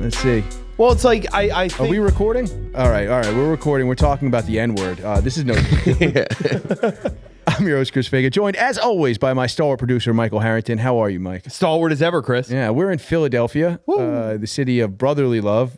Let's see. Well, it's like I think... Are we recording? All right. We're recording. We're talking about the N-word. This is no... I'm your host, Chris Vega, joined, as always, by my stalwart producer, Michael Harrington. How are you, Mike? Stalwart as ever, Chris. Yeah, we're in Philadelphia, the city of brotherly love,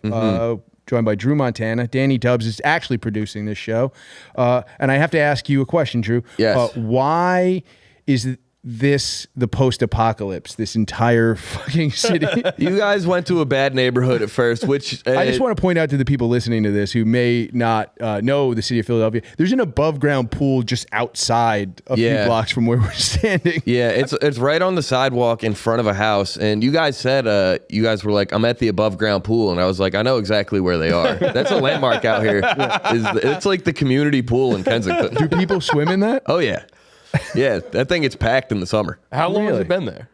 joined by Dru Montana. Danny Dubs is actually producing this show. And I have to ask you a question, Dru. Yes. Why is this the post-apocalypse, this entire fucking city? You guys went to a bad neighborhood at first, which... I just want to point out to the people listening to this who may not know the city of Philadelphia, there's an above-ground pool just outside a few blocks from where we're standing. Yeah, it's right on the sidewalk in front of a house, and you guys said, you guys were like, I'm at the above-ground pool, and I was like, I know exactly where they are. That's a landmark out here. It's like the community pool in Kensington. Do people swim in that? Oh, yeah. Yeah, that thing gets packed in the summer. How long has it been there?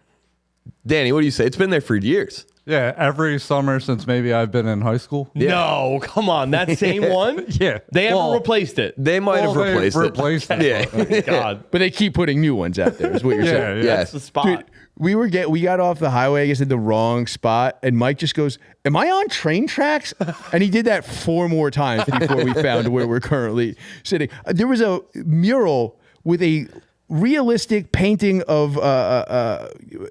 Danny, what do you say? It's been there for years. Yeah, every summer since maybe I've been in high school. Yeah. No, come on. That same one? Yeah. They haven't replaced it. They might have replaced it. Yeah. Oh, God. But they keep putting new ones out there, is what you're saying. Yeah. That's the spot. Dude, we got off the highway, I guess, at the wrong spot, and Mike just goes, "Am I on train tracks?" And he did that 4 more times before we found where we're currently sitting. There was a mural with a realistic painting of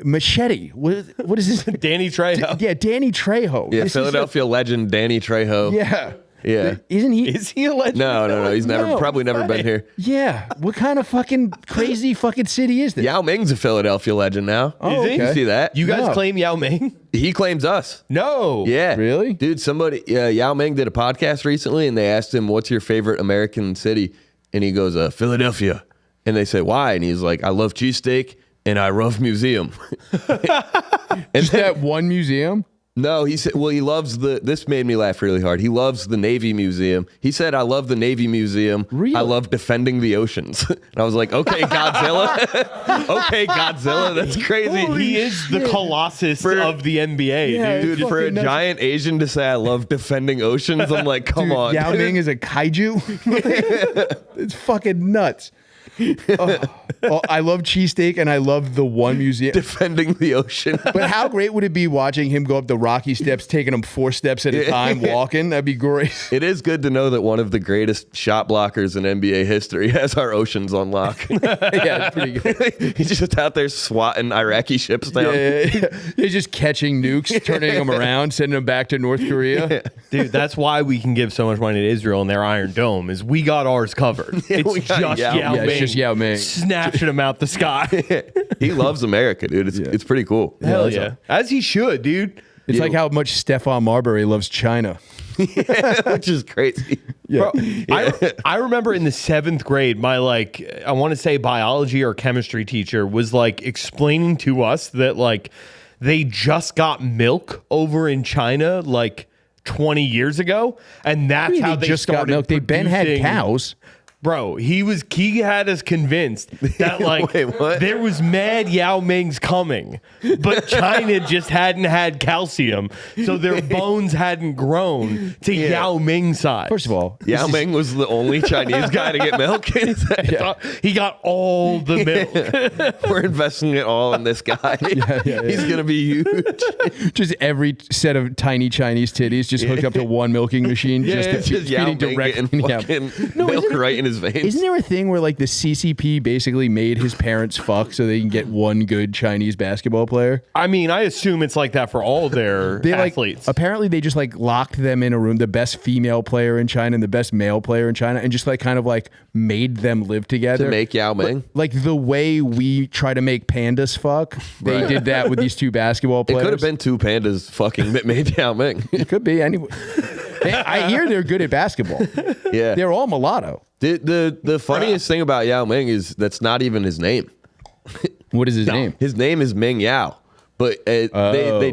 Machete. What is this? Danny Trejo. Yeah, Danny Trejo. Yeah, Philadelphia legend Danny Trejo. Yeah. Yeah. Isn't he? Is he a legend? No. He's No, probably never been here. Yeah. What kind of fucking crazy fucking city is this? Yao Ming's a Philadelphia legend now. Oh, Is he? okay. You see that? You guys No. claim Yao Ming? He claims us. No. Yeah. Really? Dude, Yao Ming did a podcast recently, and they asked him, what's your favorite American city? And he goes, Philadelphia. And they say, why? And he's like, I love cheesesteak, and I love museum. Just that one museum? No, he said, well, he loves this made me laugh really hard. He loves the Navy Museum. He said, I love the Navy Museum. Really? I love defending the oceans. And I was like, okay, Godzilla. Okay, Godzilla. That's crazy. He is the Colossus of the NBA, Yeah, dude. Dude, for a fucking nuts. giant Asian to say I love defending oceans, I'm like, come on. Yao Ming is a kaiju? It's fucking nuts. I love cheesesteak and I love the one museum. Defending the ocean. But how great would it be watching him go up the rocky steps, taking them 4 steps at a time, walking? That'd be great. It is good to know that one of the greatest shot blockers in NBA history has our oceans on lock. Yeah, it's pretty good. He's just out there swatting Iraqi ships down. Yeah. He's just catching nukes, turning them around, sending them back to North Korea. Dude, that's why we can give so much money to Israel and their Iron Dome, is we got ours covered. It's we got just Yao Yao Ming. Yeah, it's just Yao Ming. snatching them out the sky. He loves America, dude. It's pretty cool. Hell yeah. As he should, dude. It's like how much Stephon Marbury loves China. Which is crazy. Yeah. Bro, I remember in the 7th grade, my I want to say biology or chemistry teacher was explaining to us that they just got milk over in China 20 years ago, and that's how they just got started milk. They Ben had producing- cows. Bro, he had us convinced that Wait, what? there was mad Yao Ming's coming, but China just hadn't had calcium, so their bones hadn't grown to Yao Ming's size. First of all, Yao Ming was the only Chinese guy to get milk. He got all the milk. We're investing it all in this guy. He's going to be huge. just every set of tiny Chinese titties just hooked up to one milking machine, It's just just Yao feeding Ming getting directly. fucking milk right in his veins. Isn't there a thing where the CCP basically made his parents fuck so they can get one good Chinese basketball player? I mean, I assume it's like that for all their athletes. Apparently they just locked them in a room, the best female player in China and the best male player in China, and just made them live together. To make Yao Ming? The way we try to make pandas fuck, they did that with these 2 basketball It players. could have been 2 pandas fucking that made Yao Ming. It could be anyway. I hear they're good at basketball. Yeah. They're all mulatto. The funniest thing about Yao Ming is that's not even his name. What is his name? His name is Ming Yao, but they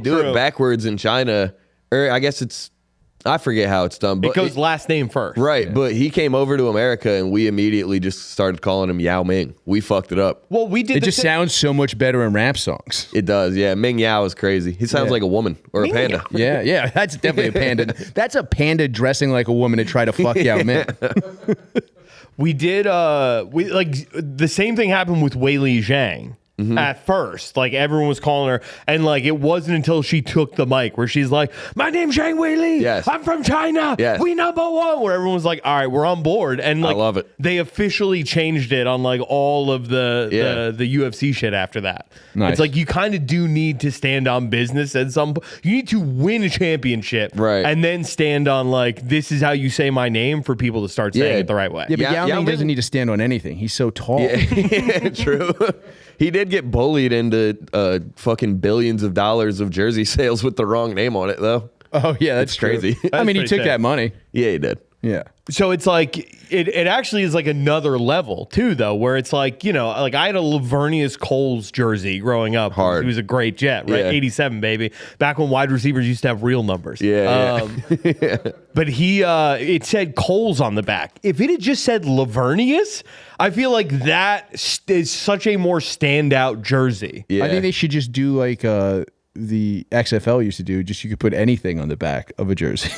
do it backwards in China, or I guess I forget how it's done. But it goes last name first. Right, Yeah. but he came over to America and we immediately just started calling him Yao Ming. We fucked it up. Well, we did. It just sounds so much better in rap songs. It does, yeah. Ming Yao is crazy. He sounds Yeah. like a woman or a panda. Yeah, that's definitely a panda. That's a panda dressing like a woman to try to fuck Yao Ming. We did. The same thing happened with Wei Li Zhang. at first. Like everyone was calling her, and like it wasn't until she took the mic where she's like, "My name's Zhang Weili. Yes. I'm from China. Yes. We #1." Where everyone was like, "All right, we're on board." And like, I love it. They officially changed it on like all of the UFC shit after that. Nice. It's like you kind of do need to stand on business at some point. You need to win a championship, Right. and then stand on like this is how you say my name for people to start saying it the right way. Yeah, but Yao Yao Ming Ming doesn't need to stand on anything. He's so tall. Yeah, true. He did get bullied into fucking billions of dollars of jersey sales with the wrong name on it, though. Oh yeah, that's crazy. true. I mean, he pretty took sick. that money. Yeah, he did. Yeah. So it's like it actually is like another level too, though, where it's like, you know, like I had a Lavernius Coles jersey growing up. Hard. He was a great Jet, right? Yeah. 87, baby. Back when wide receivers used to have real numbers. Yeah. But it said Coles on the back. If it had just said Lavernius, I feel like that is such a more standout jersey. Yeah. I think they should just do like the XFL used to do. Just you could put anything on the back of a jersey.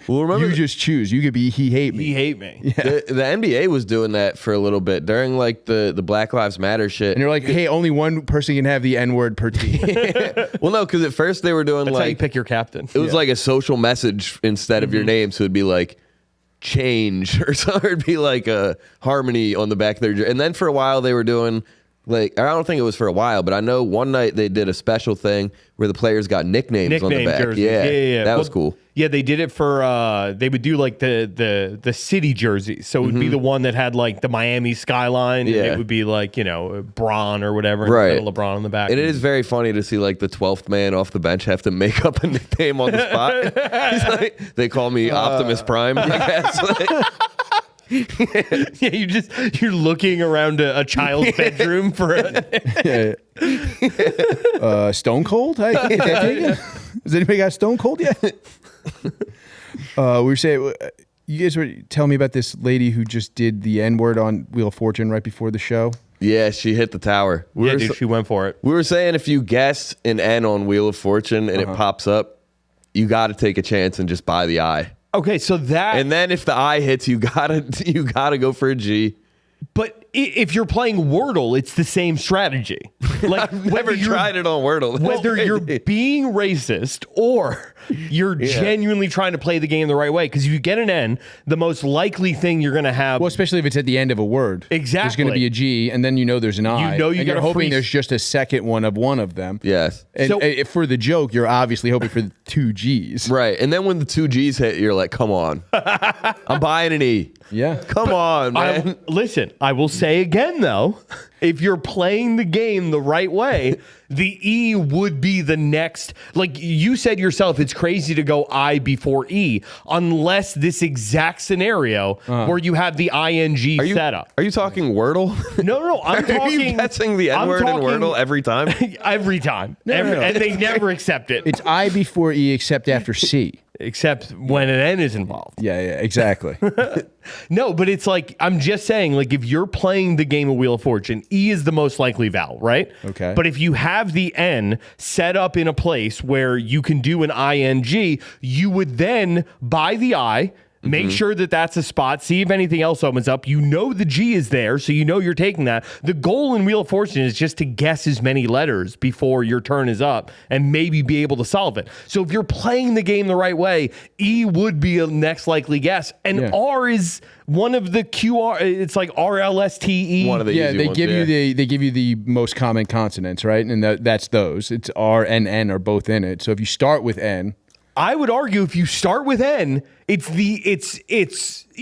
Well, remember You just choose. You could be he hate me. He hate me. the NBA was doing that for a little bit during like the Black Lives Matter shit. And you're like, hey, only one person can have the N word per team. Well, no, because at first they were doing That's how you like pick your captain. it was like a social message instead of your name, so it'd be like change or something. It'd be like a harmony on the back of their jersey. And then for a while they were doing like, I don't think it was for a while, but I know one night they did a special thing where the players got nicknames on the back. jerseys. Yeah, that was Well, cool. Yeah, they did it for they would do like the city jerseys. So it would be the one that had like the Miami skyline, and Yeah. it would be like, you know, Braun or whatever, Right. instead of LeBron on the back. And it is very funny to see like the 12th man off the bench have to make up a nickname on the spot. He's like, they call me Optimus Prime, I guess. Like, Yeah, you're looking around a child's bedroom for a Stone Cold? Hey, is that taken? Has anybody got Stone Cold yet? We were saying, you guys were telling me about this lady who just did the N word on Wheel of Fortune right before the show. yeah, she hit the tower. Yeah, dude, she went for it. We were saying if you guess an N on Wheel of Fortune and it pops up, you got to take a chance and just buy the I. Okay, so that And then if the I hits, you gotta go for a G. but if you're playing Wordle, it's the same strategy. Like I've never tried it on Wordle. Whether you're being racist or you're genuinely trying to play the game the right way, because if you get an N, the most likely thing you're going to have. Well, especially if it's at the end of a word. Exactly. There's going to be a G, and then you know there's an I. know you and you're got a hoping free- there's just a second one of them. Yes. And So- for the joke, you're obviously hoping for 2 G's. Right. And then when the 2 G's hit, you're like, come on. I'm buying an E. Yeah. Come on, man. Listen, I will say again, though, if you're playing the game the right way, the E would be the next. Like you said yourself, it's crazy to go I before E, unless this exact scenario where you have the ing setup. Are you talking Wordle? No, I'm talking. Are you guessing the N word in Wordle every time? Every time. no. And they never accept it. It's I before E except after C. Except when an N is involved. Yeah, exactly. No, but it's like, I'm just saying, like, if you're playing the game of Wheel of Fortune, E is the most likely vowel, right? Okay. But if you have the N set up in a place where you can do an ing, you would then buy the I, make sure that that's a spot, see if anything else opens up. You know the G is there, so you know you're taking that. The goal in Wheel of Fortune is just to guess as many letters before your turn is up and maybe be able to solve it. So if you're playing the game the right way, E would be a next likely guess. And Yeah. R is one of the QR, it's like RLSTE. One of the Yeah, easy they ones, give yeah. you the most common consonants, right? And that's those. It's R and N are both in it. So if you start with N, I would argue if you start with N, it's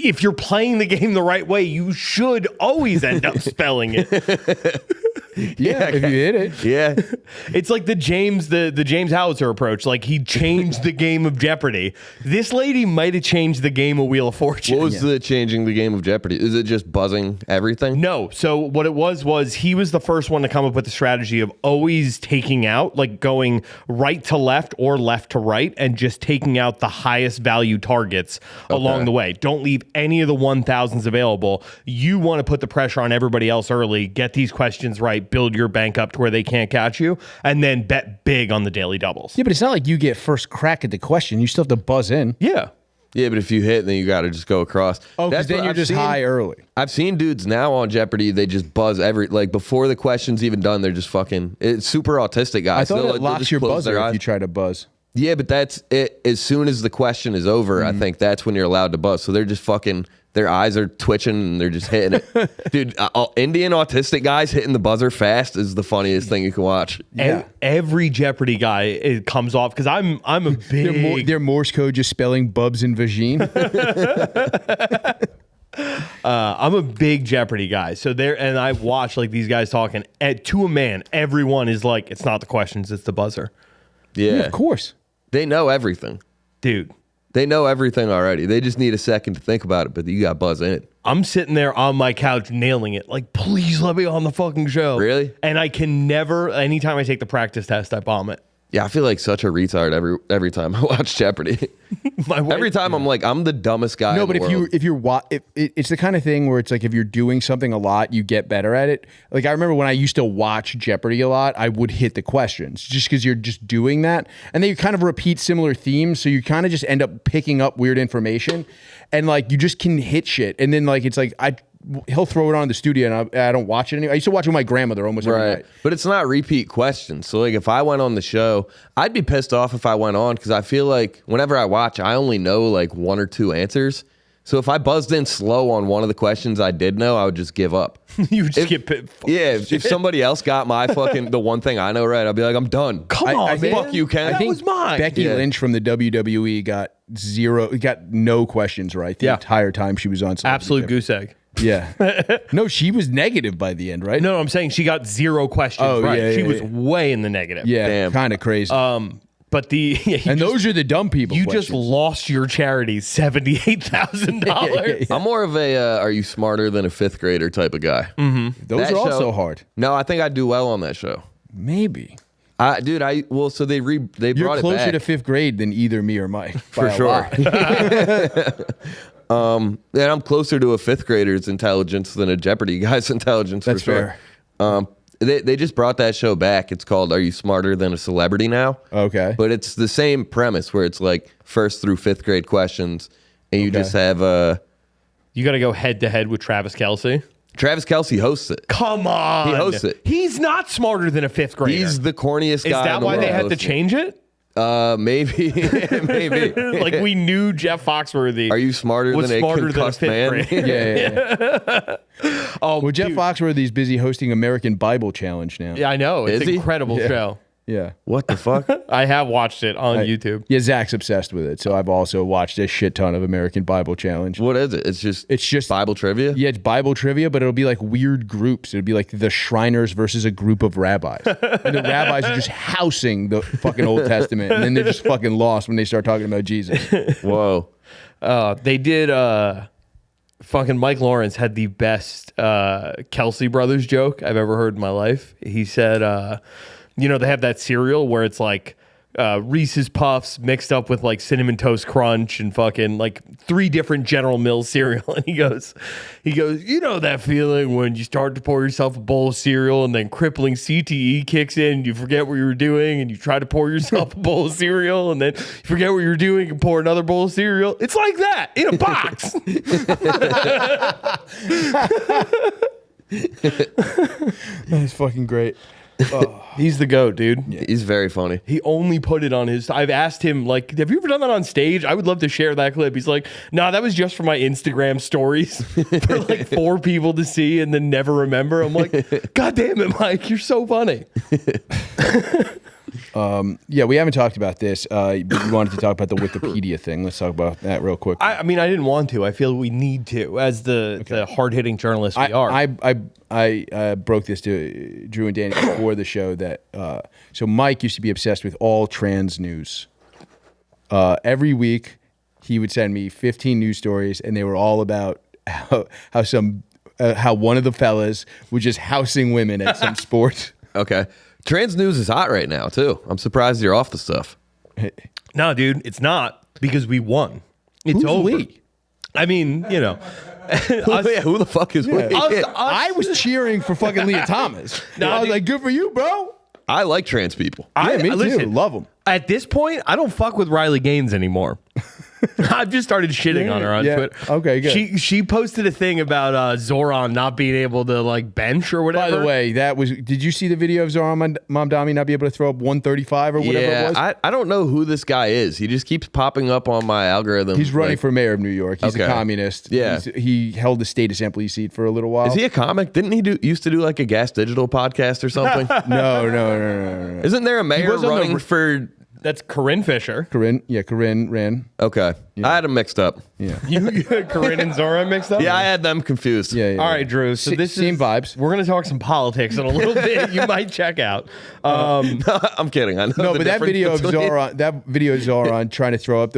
if you're playing the game the right way, you should always end up spelling it. yeah, if you hit it. Yeah. It's like the James Howitzer approach. Like he changed the game of Jeopardy. This lady might have changed the game of Wheel of Fortune. What was the changing the game of Jeopardy? Is it just buzzing everything? No. So what it was he was the first one to come up with the strategy of always taking out, like going right to left or left to right, and just taking out the highest value targets along the way. Don't leave any of the 1000s available. You want to put the pressure on everybody else early, get these questions right, build your bank up to where they can't catch you, and then bet big on the daily doubles. Yeah, but it's not like you get first crack at the question. You still have to buzz in. Yeah. Yeah, but if you hit, then you got to just go across. Oh, because then you're just high early. I've seen dudes now on Jeopardy, they just buzz before the question's even done, they're just fucking, it's super autistic guys. I thought They'll it locks just your close their buzzer if eyes. you try to buzz. Yeah, but that's it. As soon as the question is over, I think that's when you're allowed to buzz. So they're just fucking, their eyes are twitching and they're just hitting it. Dude, Indian autistic guys hitting the buzzer fast is the funniest thing you can watch. Yeah. Every Jeopardy guy, it comes off because I'm a big. Their Morse code just spelling bubs and vagine. I'm a big Jeopardy guy. So there, and I watch like these guys talking to a man. Everyone is like, it's not the questions, it's the buzzer, Yeah. Of course. They know everything. dude. They know everything already. They just need a second to think about it, but you got buzz in it. I'm sitting there on my couch nailing it. Like, please let me on the fucking show. Really? And I can never, anytime I take the practice test, I bomb it. Yeah, I feel like such a retard every time I watch Jeopardy. My wife- Every time I'm like, I'm the dumbest guy. No, in but the world. it's the kind of thing where it's like if you're doing something a lot, you get better at it. Like I remember when I used to watch Jeopardy a lot, I would hit the questions just because you're just doing that, and they kind of repeat similar themes, so you kind of just end up picking up weird information, and like you just can hit shit, and then like it's like he'll throw it on in the studio, and I don't watch it anymore. I used to watch with my grandmother almost every night. But it's not repeat questions. So like if I went on the show, I'd be pissed off if I went on because I feel like whenever I watch, I only know like one or two answers. So if I buzzed in slow on one of the questions I did know, I would just give up. You would just get Yeah, if somebody else got my fucking the one thing I know right, I'd be like, I'm done. Come on, man. Fuck you, Ken. That was mine. Becky Yeah. Lynch from the WWE got no questions right the entire time she was on. Celebrity Absolute Jeopardy. goose egg. Yeah. No, she was negative by the end, right? No, I'm saying she got zero questions Oh, right. yeah, She yeah, was yeah. way in the negative. Yeah, Damn. kind of crazy. But the and those are the dumb people. you just questions. lost your charity $78,000. I'm more of a are you smarter than a fifth grader type of guy. Those that are also show- hard. No, I think I'd do well on that show. Maybe So they you're brought it closer back. to fifth grade than either me or Mike. For by a sure. lot. And I'm closer to a fifth grader's intelligence than a Jeopardy guy's intelligence. That's for sure. They just brought that show back. It's called Are You Smarter Than a Celebrity Now? Okay. But it's the same premise where it's like first through fifth grade questions, and you just have You got to go head to head with Travis Kelce. Travis Kelce hosts it. Come on. He hosts it. He's not smarter than a fifth grader. He's the corniest Is guy. that in the why world they had to hosting it. change it? Maybe, maybe. Like we knew Jeff Foxworthy. Are you smarter was than smarter a than a concussed fifth man? grader. Yeah. Oh, Well, Jeff dude. Foxworthy's busy hosting American Bible Challenge now. Yeah, I know. It's Is an he? incredible show. Yeah. What the fuck? I have watched it on YouTube. Yeah, Zach's obsessed with it, so I've also watched a shit ton of American Bible Challenge. What is it? It's just Bible trivia. Yeah, it's Bible trivia, but it'll be like weird groups. It'll be like the Shriners versus a group of rabbis. And the rabbis are just housing the fucking Old Testament, and then they're just fucking lost when they start talking about Jesus. Whoa. They did. Fucking Mike Lawrence had the best Kelsey Brothers joke I've ever heard in my life. He said, they have that cereal where it's like Reese's Puffs mixed up with like Cinnamon Toast Crunch and fucking like 3 different General Mills cereal. And he goes, you know that feeling when you start to pour yourself a bowl of cereal and then crippling CTE kicks in and you forget what you were doing and you try to pour yourself a bowl of cereal and then you forget what you were doing and pour another bowl of cereal. It's like that in a box. That's fucking great. He's the GOAT, dude. He's very funny. He only put it on his. I've asked him, like, have you ever done that on stage? I would love to share that clip. He's like, nah, that was just for my Instagram stories for like 4 people to see and then never remember. I'm like, God damn it, Mike, you're so funny. Yeah, we haven't talked about this, but you wanted to talk about the Wikipedia thing. Let's talk about that real quick. I mean, I didn't want to. I feel we need to, as the hard-hitting journalists we are. I broke this to Drew and Danny before the show that so Mike used to be obsessed with all trans news. Every week he would send me 15 news stories, and they were all about how one of the fellas was just housing women at some sport. Okay. Trans news is hot right now too. I'm surprised you're off the stuff. No, dude, it's not because we won. It's Who's over. we? I mean, Who the fuck is we? I was cheering for fucking Leah Thomas. Nah, I was dude. like, good for you, bro. I like trans people. Yeah, me too. listen, Love them. At this point, I don't fuck with Riley Gaines anymore. I've just started shitting on her on Twitter. Okay, good. She posted a thing about Zohran not being able to like bench or whatever. By the way, did you see the video of Zohran Mamdani not be able to throw up 135 or whatever it was? I don't know who this guy is. He just keeps popping up on my algorithm. He's running for mayor of New York. He's a communist. Yeah. He held the state assembly seat for a little while. Is he a comic? Didn't he used to do like a Gas Digital podcast or something? No. Isn't there a mayor running for... That's Corinne Fisher. Corinne ran. Okay. I had them mixed up. Yeah. You Corinne and Zohran mixed up? Yeah, I had them confused. Yeah. All right, Drew. So this same is vibes. We're gonna talk some politics in a little bit. You might check out. I'm kidding. I know. No, but that video of Zohran trying to throw up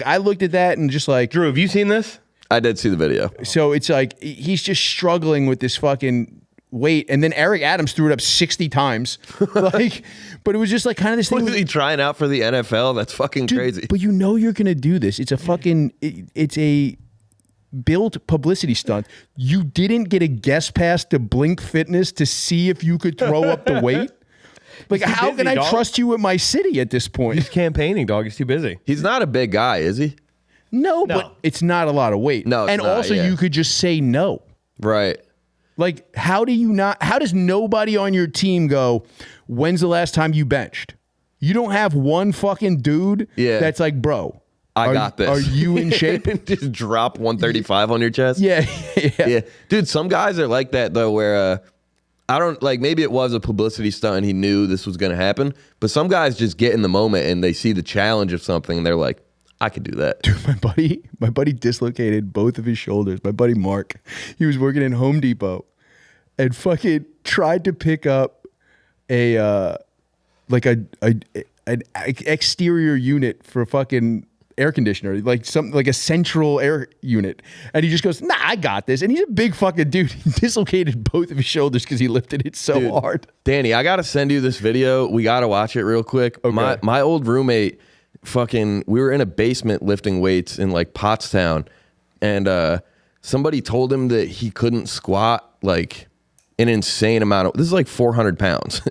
I looked at that and just like, Drew, have you seen this? I did see the video. So it's like he's just struggling with this fucking weight, and then Eric Adams threw it up 60 times. But it was just like kind of this thing. Was he trying out for the NFL? That's fucking crazy. But you know you're gonna do this. It's a fucking. It's a built publicity stunt. You didn't get a guest pass to Blink Fitness to see if you could throw up the weight. Like, how can I trust you with my city at this point? He's campaigning, dog. He's too busy. He's not a big guy, is he? No, but it's not a lot of weight. No, it's and not, also you could just say no. Right. Like, how does nobody on your team go, when's the last time you benched? You don't have one fucking dude that's like, bro, I got this. Are you in shape? Just drop 135 on your chest? Yeah. Dude, some guys are like that, though, where I don't, like, maybe it was a publicity stunt and he knew this was going to happen, but some guys just get in the moment and they see the challenge of something and they're like, I could do that. Dude, my buddy dislocated both of his shoulders. My buddy Mark, he was working in Home Depot and fucking tried to pick up an exterior unit for a fucking air conditioner, like something like a central air unit. And he just goes, nah, I got this. And he's a big fucking dude. He dislocated both of his shoulders because he lifted it so hard. Danny, I got to send you this video. We got to watch it real quick. Okay. My old roommate, we were in a basement lifting weights in like Pottstown, and somebody told him that he couldn't squat like an insane amount of, this is like 400 pounds.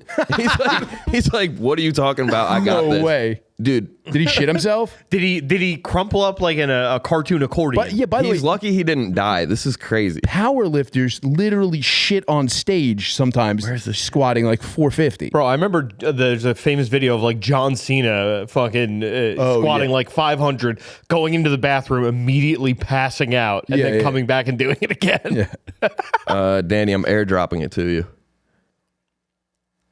he's like, what are you talking about? I got this. No way. Dude. Did he shit himself? Did he crumple up like in a cartoon accordion? But by the way, he's lucky he didn't die. This is crazy. Power lifters literally shit on stage sometimes. Where's the squatting like 450? Bro, I remember there's a famous video of like John Cena fucking squatting like 500, going into the bathroom, immediately passing out, and then coming back and doing it again. Yeah. Danny, I'm airdropping it to you.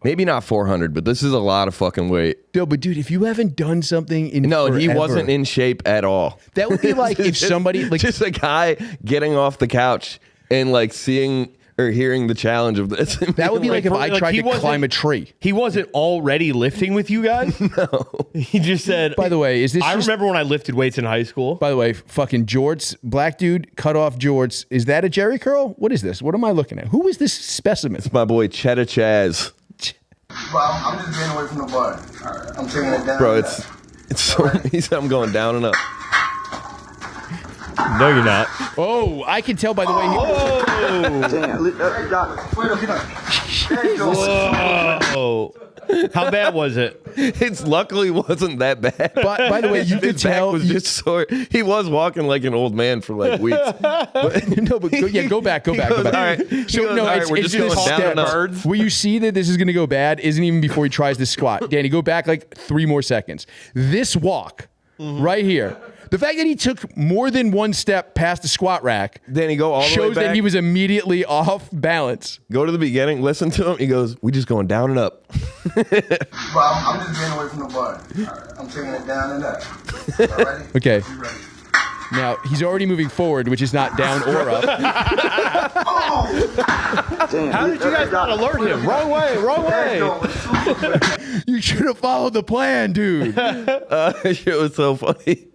Maybe not 400, but this is a lot of fucking weight. No, but dude, if you haven't done something in forever, he wasn't in shape at all. That would be like if somebody like just a guy getting off the couch and like seeing or hearing the challenge of this. That would be like if I tried to climb a tree. He wasn't already lifting with you guys? No. He just said, by the way, is this I remember when I lifted weights in high school. By the way, fucking jorts, black dude, cut off jorts. Is that a Jerry curl? What is this? What am I looking at? Who is this specimen? It's my boy Cheddar Chaz. Bro, I'm just getting away from the bar. Right. I'm taking it down. Bro, it's so, he said I'm going down and up. No, you're not. Oh, I can tell by the way. Whoa. How bad was it? It's luckily wasn't that bad. But by the way, you could tell was just sore. He was walking like an old man for like weeks. Go back. All right. We're just going down and up. Where you see that this is going to go bad isn't even before he tries to squat. Danny, go back like 3 more seconds. This walk right here. The fact that he took more than one step past the squat rack, Danny, go all the way shows back. that he was immediately off balance. Go to the beginning, listen to him. He goes, "We just going down and up." Bro, I'm just getting away from the bar. Right. I'm taking it down and up. Ready? Okay. Now he's already moving forward, which is not down or up. How did you guys not alert him? Wrong way. You should have followed the plan, dude. Shit was so funny.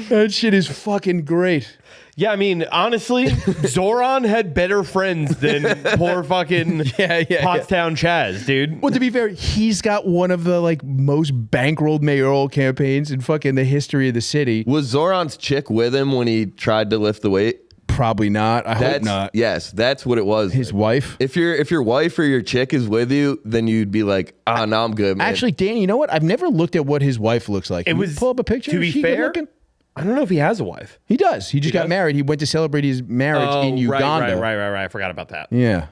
That shit is fucking great. Yeah, I mean, honestly, Zohran had better friends than poor fucking Pottstown Chaz, dude. Well, to be fair, he's got one of the like most bankrolled mayoral campaigns in fucking the history of the city. Was Zoran's chick with him when he tried to lift the weight? Probably not. I hope not. Yes, that's what it was. His wife? If your wife or your chick is with you, then you'd be like, no, I'm good, man. Actually, Danny, you know what? I've never looked at what his wife looks like. Can you pull up a picture? To be Is she good fair, looking? I don't know if he has a wife. He does. He just got married. He went to celebrate his marriage in Uganda. Right. I forgot about that. Yeah.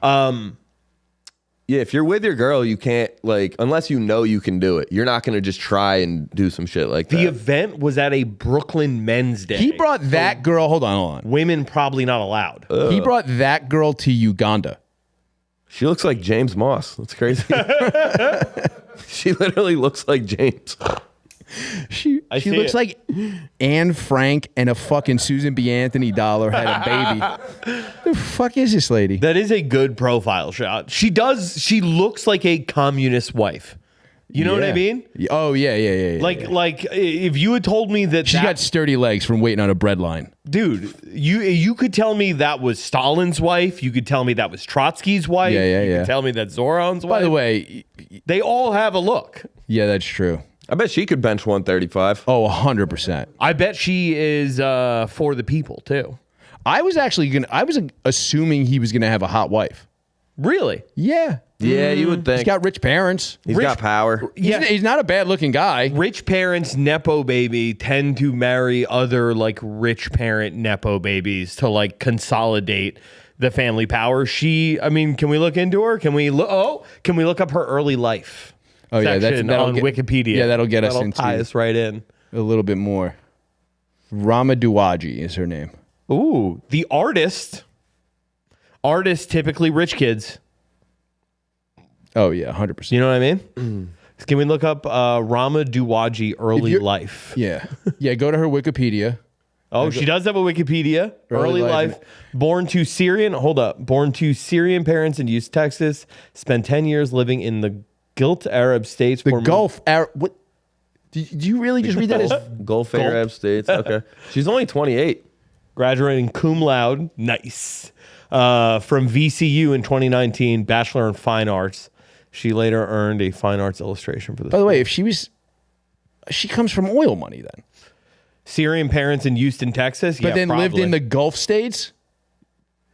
Yeah, if you're with your girl, you can't, like, unless you know you can do it. You're not going to just try and do some shit like that. The event was at a Brooklyn Men's Day. He brought that girl. Hold on. Women probably not allowed. He brought that girl to Uganda. She looks like James Moss. That's crazy. She literally looks like James. She looks like Anne Frank and a fucking Susan B. Anthony dollar had a baby. The fuck is this lady? That is a good profile shot. She looks like a communist wife. You know what I mean? Oh, yeah. Like if you had told me that she's got sturdy legs from waiting on a bread line. Dude, you could tell me that was Stalin's wife. You could tell me that was Trotsky's wife. You could tell me that Zohran's wife. By the way, they all have a look. Yeah, that's true. I bet she could bench 135. Oh, 100%. I bet she is for the people too. I was assuming he was gonna have a hot wife. Really? Yeah. Yeah, you would think. He's got rich parents. He's got power. He's not a bad looking guy. Rich parents, Nepo baby, tend to marry other like rich parent Nepo babies to like consolidate the family power. Can we look into her? Can we look up her early life? Oh yeah, that'll on Wikipedia. Yeah, that'll get us into tie us right in a little bit more. Rama Duwaji is her name. Ooh, the artist. Artists typically rich kids. Oh yeah, 100%. You know what I mean? Can we look up Rama Duwaji early life? Yeah, go to her Wikipedia. Oh, she does have a Wikipedia. Early life. Born to Syrian parents in Houston, Texas. Spent 10 years living in the Gulf Arab states. The Gulf Arab. What? Did you really just read that as Gulf Arab states? Okay. She's only 28. Graduating cum laude. Nice. From VCU in 2019, Bachelor in Fine Arts. She later earned a fine arts illustration for this. By the way, she comes from oil money then. Syrian parents in Houston, Texas. But then lived in the Gulf states?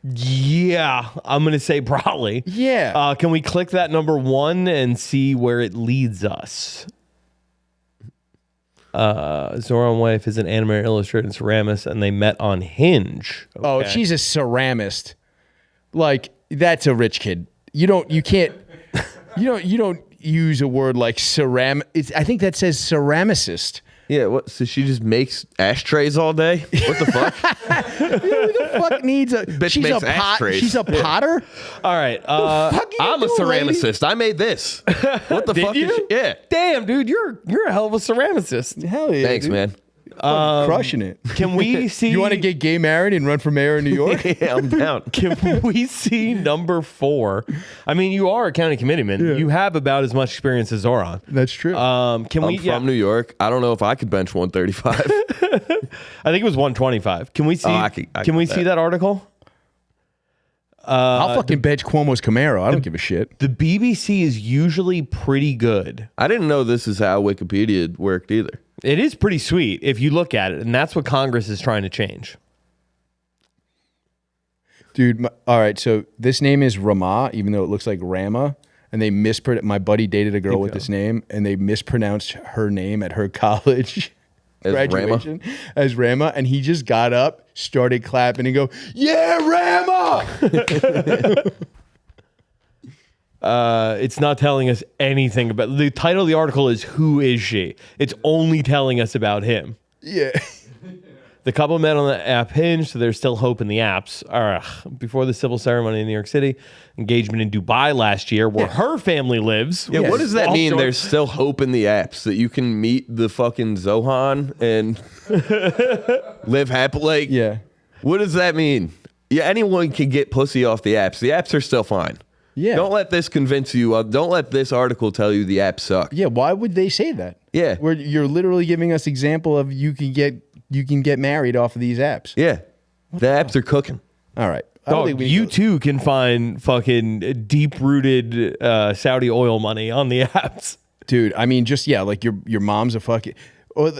Yeah, I'm going to say probably. Yeah. Can we click that number 1 and see where it leads us? Zohran wife is an animator, illustrator, and ceramist, and they met on Hinge. Okay. Oh, she's a ceramist. Like, that's a rich kid. You don't use a word like I think that says ceramicist. Yeah, what? So she just makes ashtrays all day? What the fuck? Who the fuck needs a Bitch she's makes a ashtrays. She's a potter? All right. I'm a ceramicist. I made this. What the fuck? You? Yeah. Damn, dude, you're a hell of a ceramicist. Hell yeah. Thanks, dude. man. Crushing it. Can we see? You want to get gay married and run for mayor in New York? Yeah, I'm down. Can we see number 4? I mean, you are a county committeeman. Yeah. You have about as much experience as Zohran. That's true. I'm from New York. I don't know if I could bench 135. I think it was 125. Can we see? Can we see that article? I'll fucking bench Cuomo's Camaro. I don't give a shit. The BBC is usually pretty good. I didn't know this is how Wikipedia worked either. It is pretty sweet if you look at it, and that's what Congress is trying to change. Dude, all right, so this name is Rama, even though it looks like Rama, and they my buddy dated a girl with this name, and they mispronounced her name at her college graduation as Rama, and he just got up, started clapping, and go, "Yeah, Rama!" It's not telling us anything about the title of the article is "Who is she?" It's only telling us about him. Yeah. The couple met on the app Hinge, so there's still hope in the apps. Before the civil ceremony in New York City, engagement in Dubai last year, where her family lives. Yeah, what does that mean? There's still hope in the apps that you can meet the fucking Zohran and live happily. Like, yeah. What does that mean? Yeah, anyone can get pussy off the apps. The apps are still fine. Yeah. Don't let this convince you. Don't let this article tell you the apps suck. Yeah. Why would they say that? Yeah. Where you're literally giving us example of you can get married off of these apps. Yeah. The apps are cooking. All right. You too can find fucking deep-rooted Saudi oil money on the apps. Dude, I mean, just, like your mom's a fucking... Or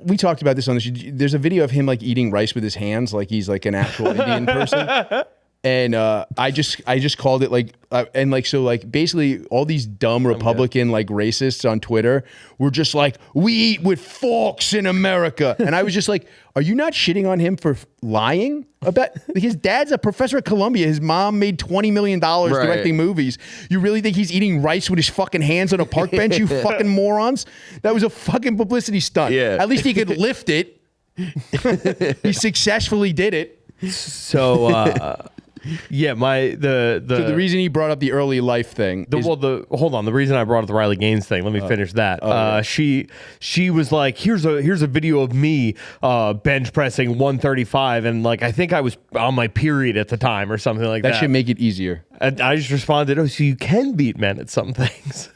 we talked about this on the show. There's a video of him like eating rice with his hands, like he's like an actual Indian person. And I just called it like and like so like basically all these dumb Republican like racists on Twitter were just like, we eat with forks in America, and I was just like, are you not shitting on him for lying about? His dad's a professor at Columbia. His mom made $20 million directing movies. You really think he's eating rice with his fucking hands on a park bench? You fucking morons! That was a fucking publicity stunt. Yeah. At least he could lift it. He successfully did it. So. Yeah, So the reason he brought up the early life thing. Hold on. The reason I brought up the Riley Gaines thing. Let me finish that. Yeah. She was like, here's a video of me bench pressing 135, and like I think I was on my period at the time or something like that. That should make it easier. And I just responded, oh, so you can beat men at some things.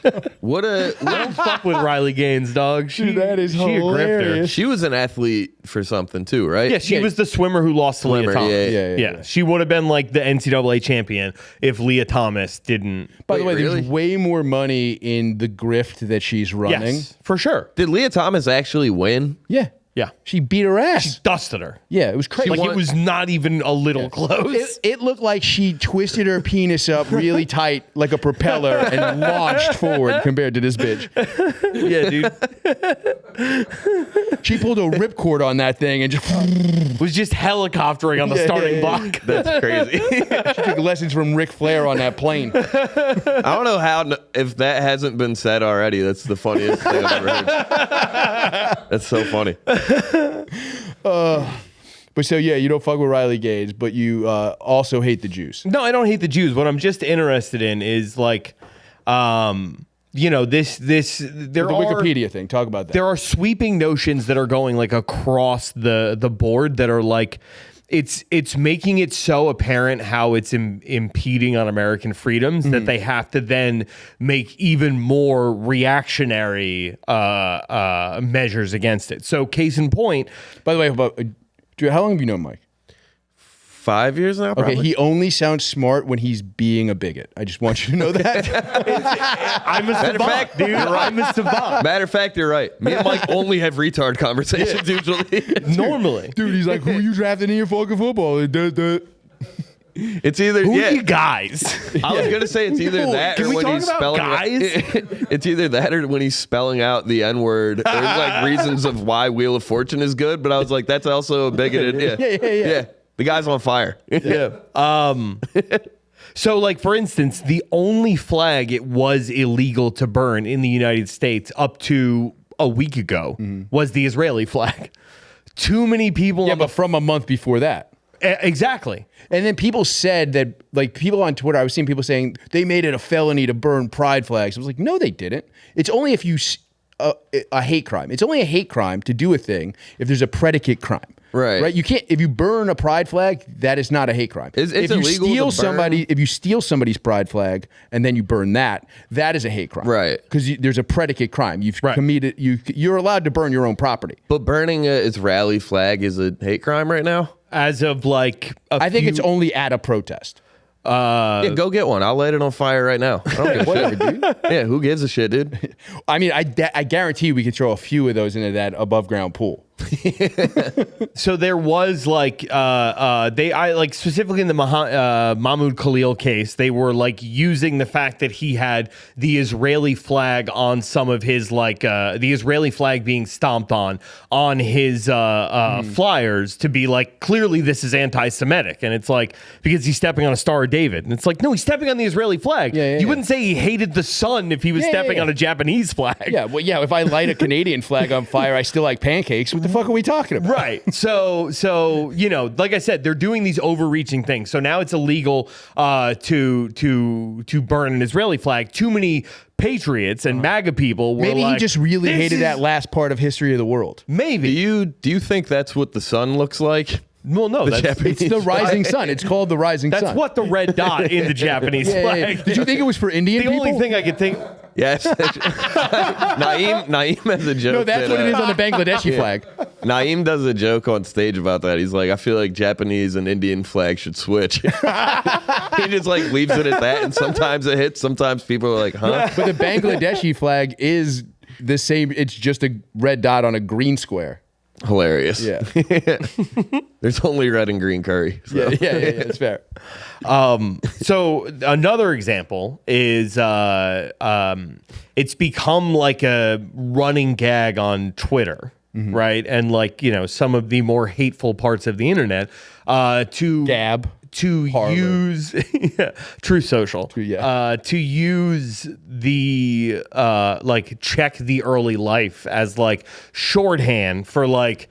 Don't fuck with Riley Gaines, dog. That is she hilarious. a grifter. She was an athlete for something too, right? Yeah, she was the swimmer who lost to Leah Swimmer, Thomas. yeah. She would have been like the NCAA champion if Leah Thomas didn't. By the way, really? there's way more money in the grift that she's running. Yes, for sure. Did Leah Thomas actually win? Yeah. Yeah. She beat her ass. Dusted her. Yeah, it was crazy. Like it was not even a little close. It looked like she twisted her penis up really tight like a propeller and launched forward compared to this bitch. Yeah, dude. She pulled a ripcord on that thing and just Was just helicoptering on the starting block. That's crazy. she took lessons from Ric Flair on that plane. I don't know how if that hasn't been said already. That's the funniest thing I've ever heard. That's so funny. But so yeah, you don't fuck with Riley Gaines, but you also hate the Jews. No, I don't hate the Jews. What I'm just interested in is like, this The Wikipedia thing. Talk about that. There are sweeping notions that are going like across the board that are like, it's making it so apparent how it's impeding on American freedoms that they have to then make even more reactionary measures against it. So case in point. By the way, Drew, how long have you known Mike? 5 years now, probably? Okay, he only sounds smart when he's being a bigot. I just want you to know that. I'm a savant, dude. I'm a savant. Matter of fact, you're right. Me and Mike only have retard conversations usually. Normally. Dude, he's like, who you drafting in your fucking football? It's either Who are you guys? I was gonna say it's either that Can or we when talk he's about spelling guys? It's either that or when he's spelling out the N-word. There's like reasons of why Wheel of Fortune is good, but I was like, that's also a bigoted. Yeah. The guy's on fire. So, like, for instance, the only flag it was illegal to burn in the United States up to a week ago was the Israeli flag. Too many people. Yeah, but from a month before that. Exactly. And then people said that, like, people on Twitter, I was seeing people saying they made it a felony to burn pride flags. I was like, no, they didn't. It's only if you, a hate crime. It's only a hate crime to do a thing if there's a predicate crime. Right. You can't, if you burn a pride flag, that is not a hate crime. It's if you illegal steal to burn? if you steal somebody's pride flag and then you burn that is a hate crime. Right. Because there's a predicate crime. You've committed, you're allowed to burn your own property. But burning a Israeli flag is a hate crime right now? As of like, I think it's only at a protest. Yeah, go get one. I'll light it on fire right now. I don't give a shit, dude. Yeah, who gives a shit, dude? I mean, I guarantee we could throw a few of those into that above ground pool. So there was like like specifically in the Mahmoud Khalil case, they were like using the fact that he had the Israeli flag on some of his like the Israeli flag being stomped on his flyers to be like, clearly this is anti-Semitic, and it's like because he's stepping on a Star of David, and it's like, no, he's stepping on the Israeli flag. You wouldn't say he hated the sun if he was stepping on a Japanese flag. Yeah, well, yeah. If I light a Canadian flag on fire, I still like pancakes. What the fuck are we talking about? Right. So like I said, they're doing these overreaching things. So now it's illegal to burn an Israeli flag. Too many patriots and MAGA people were Maybe like, he just really hated that last part of history of the world. Maybe. Do you think that's what the sun looks like? Well, no, It's the rising sun. It's called the rising sun. That's what the red dot in the Japanese flag. Did you think it was for Indian people? The only thing I could think. Yes. Naeem has a joke. No, that's what it is on the Bangladeshi flag. Naeem does a joke on stage about that. He's like, I feel like Japanese and Indian flag should switch. He just like leaves it at that, and sometimes it hits. Sometimes people are like, huh? But the Bangladeshi flag is the same. It's just a red dot on a green square. Hilarious. Yeah. There's only red and green curry. So. Yeah, it's fair. So another example is it's become like a running gag on Twitter, right? And like, some of the more hateful parts of the internet to Gab. To Parler. use True Social. To use the like check the early life as like shorthand for like,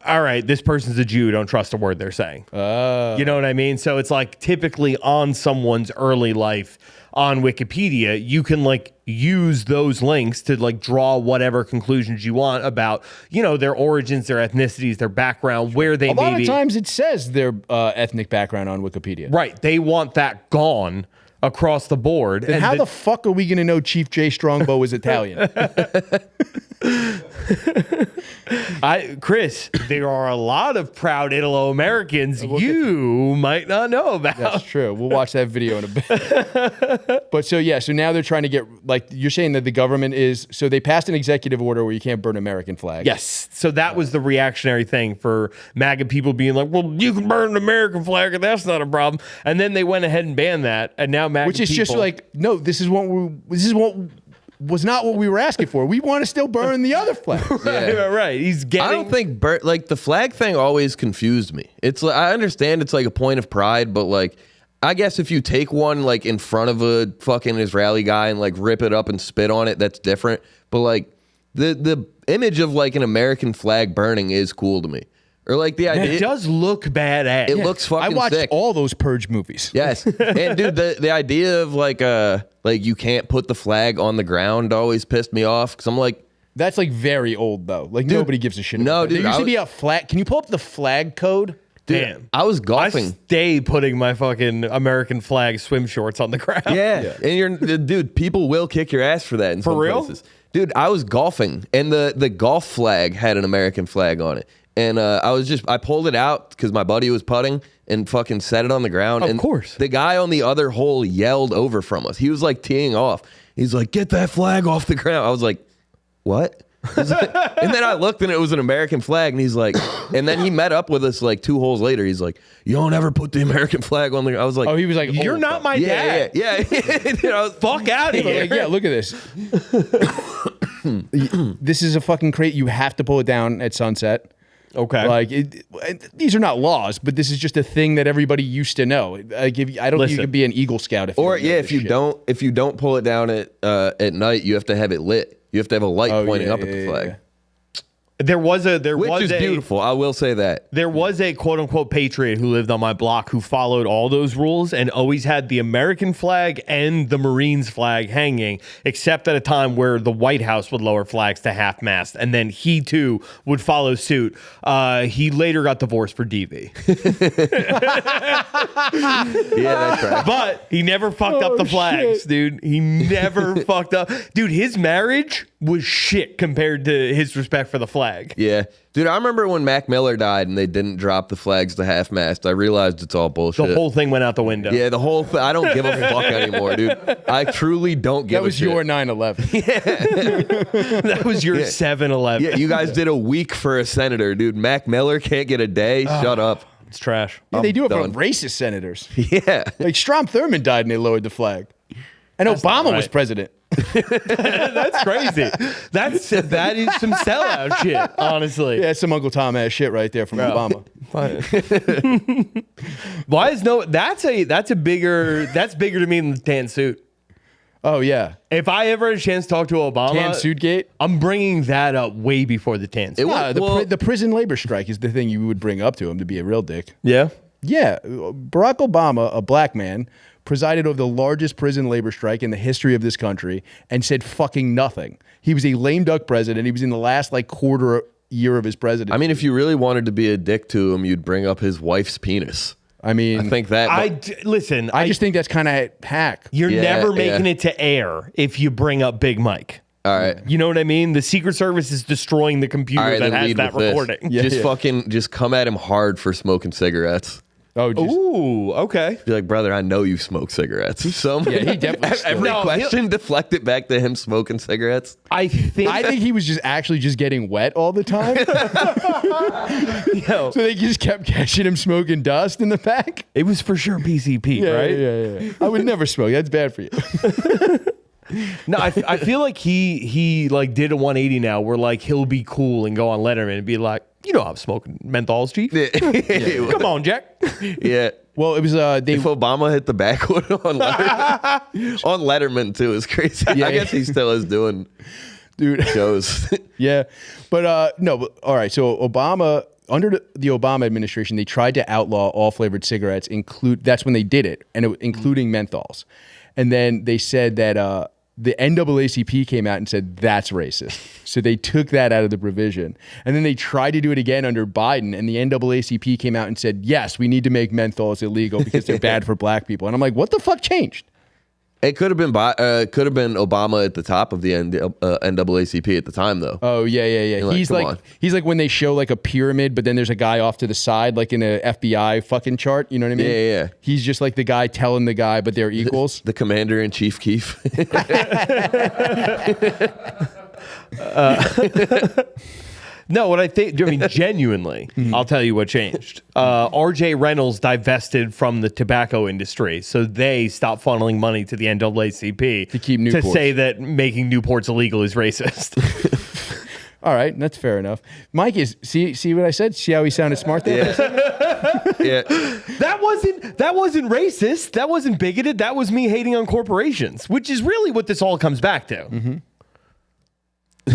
all right, this person's a Jew, don't trust a word they're saying. You know what I mean? So it's like typically on someone's early life on Wikipedia, you can like use those links to like draw whatever conclusions you want about, their origins, their ethnicities, their background, where they A lot maybe. of times it says their ethnic background on Wikipedia. Right. They want that gone across the board. Then how the fuck are we going to know Chief J. Strongbow is Italian? Chris, there are a lot of proud Italo-Americans you might not know about. That's true. We'll watch that video in a bit. But so now they're trying to get, like, you're saying that the government so they passed an executive order where you can't burn American flags. Yes. So that was the reactionary thing for MAGA people being like, well, you can burn an American flag and that's not a problem. And then they went ahead and banned that. And now MAGA Which is just like, no, this is what was not what we were asking for. We want to still burn the other flag. right. He's getting. I don't think like the flag thing always confused me. It's like, I understand it's like a point of pride, but like I guess if you take one like in front of a fucking Israeli guy and like rip it up and spit on it, that's different. But like the image of like an American flag burning is cool to me. Or like the idea. It does look badass. It looks fucking I watched sick. all those Purge movies. Yes. And dude, the idea of like you can't put the flag on the ground always pissed me off because I'm like, That's like very old though. Like nobody gives a shit. no, about that. dude, There used I to be a flag. Can you pull up the flag code? dude, Damn. I was I golfing. stay putting my fucking American flag swim shorts on the ground. Yeah. And dude, people will kick your ass for that in some real? places. Dude, I was golfing and the golf flag had an American flag on it. And I pulled it out because my buddy was putting and fucking set it on the ground. Of and course. The guy on the other hole yelled over from us. He was like teeing off. He's like, get that flag off the ground. I was like, what? And then I looked and it was an American flag. And he's like, and then he met up with us like 2 holes later. He's like, you don't ever put the American flag on the. I was like, Oh, he was like, You're old, not my yeah, dad. yeah. You know, Fuck out of But here. like, yeah, look at this. This is a fucking crate. You have to pull it down at sunset. Okay. Like these are not laws, but this is just a thing that everybody used to know. I don't think you Listen. could be an Eagle Scout if you or don't know yeah, this if you shit. don't pull it down at night, you have to have it lit. You have to have a light pointing up at the flag. yeah. Which is beautiful. I will say that. There was a quote unquote patriot who lived on my block who followed all those rules and always had the American flag and the Marines flag hanging, except at a time where the White House would lower flags to half mast, and then he too would follow suit. He later got divorced for DV, Yeah, that's right. but he never fucked up the flags, shit. dude. He never fucked up, dude. His marriage was shit compared to his respect for the flag. Yeah. Dude, I remember when Mac Miller died and they didn't drop the flags to half mast. I realized it's all bullshit. The whole thing went out the window. Yeah, the whole thing. I don't give a fuck anymore, dude. I truly don't give That was a shit. your 9/11. That was your 7-Eleven. Yeah, you guys did a week for a senator, dude. Mac Miller can't get a day. Shut up. It's trash. Yeah, they do it done. for racist senators. Yeah. Like Strom Thurmond died and they lowered the flag. And Obama was right. president. That's crazy. That is some sellout shit, honestly. Yeah, that's some Uncle Tom ass shit right there from Obama. Why is that's bigger to me than the tan suit. Oh yeah, If I ever had a chance to talk to Obama, tan suit gate. I'm bringing that up way before the tan suit. The prison labor strike is the thing you would bring up to him to be a real dick. Yeah. Yeah, Barack Obama, a black man, presided over the largest prison labor strike in the history of this country and said fucking nothing. He was a lame duck president. He was in the last like quarter year of his presidency. I mean, if you really wanted to be a dick to him, you'd bring up his wife's penis. I mean, I think that. I just think that's kind of hack. You're Yeah, never making yeah. it to air if you bring up Big Mike. all right. You know what I mean? The Secret Service is destroying the computer All right, that then has lead that with this. recording. Yeah, just yeah. come at him hard for smoking cigarettes. Oh, just, Ooh, okay. Be like, brother, I know you smoke cigarettes. So yeah, he definitely. every No, question deflected back to him smoking cigarettes. I think he was just actually just getting wet all the time. yo, So they just kept catching him smoking dust in the back. it was for sure PCP, Yeah, right? yeah. I would never smoke. That's bad for you. No, I feel like he like did a 180 now where like he'll be cool and go on Letterman and be like, you know I'm smoking menthols, Chief. Come on, Jack. Yeah. Well, it was they. If Obama hit the backwood on Letterman, on Letterman too, is crazy. Yeah. I guess he still is doing Dude. shows. Yeah, but no. But, all right. So Obama, under the Obama administration, they tried to outlaw all flavored cigarettes. That's when they did it, and including menthols. And then they said that the NAACP came out and said that's racist. So they took that out of the provision. And then they tried to do it again under Biden, and the NAACP came out and said, yes, we need to make menthols illegal because they're bad for black people. And I'm like, what the fuck changed? It could have been Obama at the top of the NAACP at the time, though. Oh yeah. You're He's come like on. he's like when they show like a pyramid, but then there's a guy off to the side, like in a FBI fucking chart. You know what I mean? Yeah. He's just like the guy telling the guy, but they're equals. The commander in chief, Keith. No, what I think, I mean, genuinely, I'll tell you what changed. RJ Reynolds divested from the tobacco industry, so they stopped funneling money to the NAACP To keep to Newports. say that making Newports illegal is racist. All right, that's fair enough. Mike is see what I said? See how he sounded smart there? Yeah. That wasn't racist. That wasn't bigoted. That was me hating on corporations, which is really what this all comes back to. You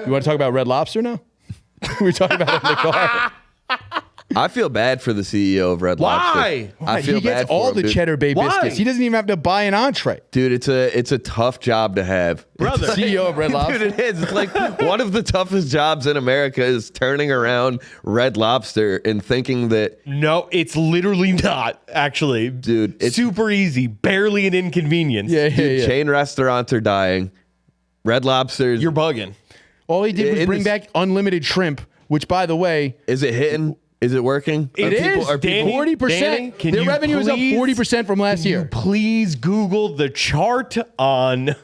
want to talk about Red Lobster now? We were talking about it in the car. I feel bad for the CEO of Red Why? Lobster. I feel he gets bad for all him, the dude. Cheddar Bay Why? biscuits. He doesn't even have to buy an entree. Dude, it's a tough job to have. Brother. CEO of Red Lobster. Dude, it is. It's like one of the toughest jobs in America is turning around Red Lobster and thinking that, No, it's literally not, actually. Dude, it's- super easy. Barely an inconvenience. Yeah. chain restaurants are dying. Red Lobster's. You're bugging. All he did was in bring this- back unlimited shrimp, which, by the way, Is it hitting? Is it working? It is. Danny, 40%. can Their you revenue is up please- 40% from last year. Please Google the chart on.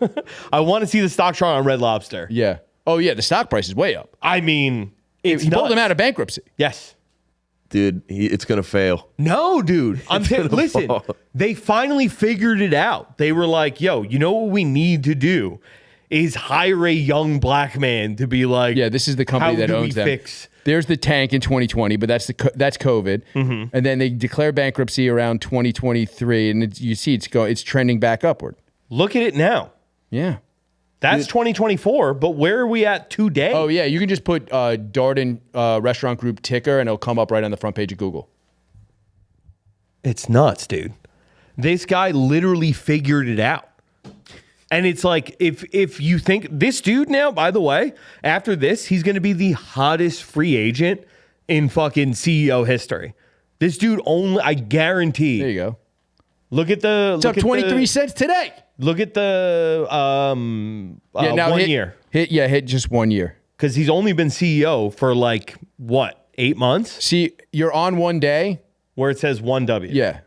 I want to see the stock chart on Red Lobster. Yeah. Oh, yeah. The stock price is way up. I mean, it's He pulled nuts. them out of bankruptcy. Yes. Dude, it's going to fail. No, dude. Listen, fall. they finally figured it out. They were like, yo, you know what we need to do is hire a young black man to be like, Yeah, this is the company how that do owns we them. fix? There's the tank in 2020, but that's COVID. And then they declare bankruptcy around 2023, and you see it's trending back upward. Look at it now. Yeah. That's 2024, but where are we at today? Oh, yeah. You can just put Darden Restaurant Group ticker, and it'll come up right on the front page of Google. It's nuts, dude. This guy literally figured it out. And it's like, if you think this dude now, by the way, after this, he's going to be the hottest free agent in fucking CEO history. This dude only, I guarantee. There you go. Look at the. It's up 23 cents today. Look at the Now 1 hit, year. Hit just 1 year. Because he's only been CEO for like, what, 8 months? See, you're on 1 day. Where it says 1W. Yeah.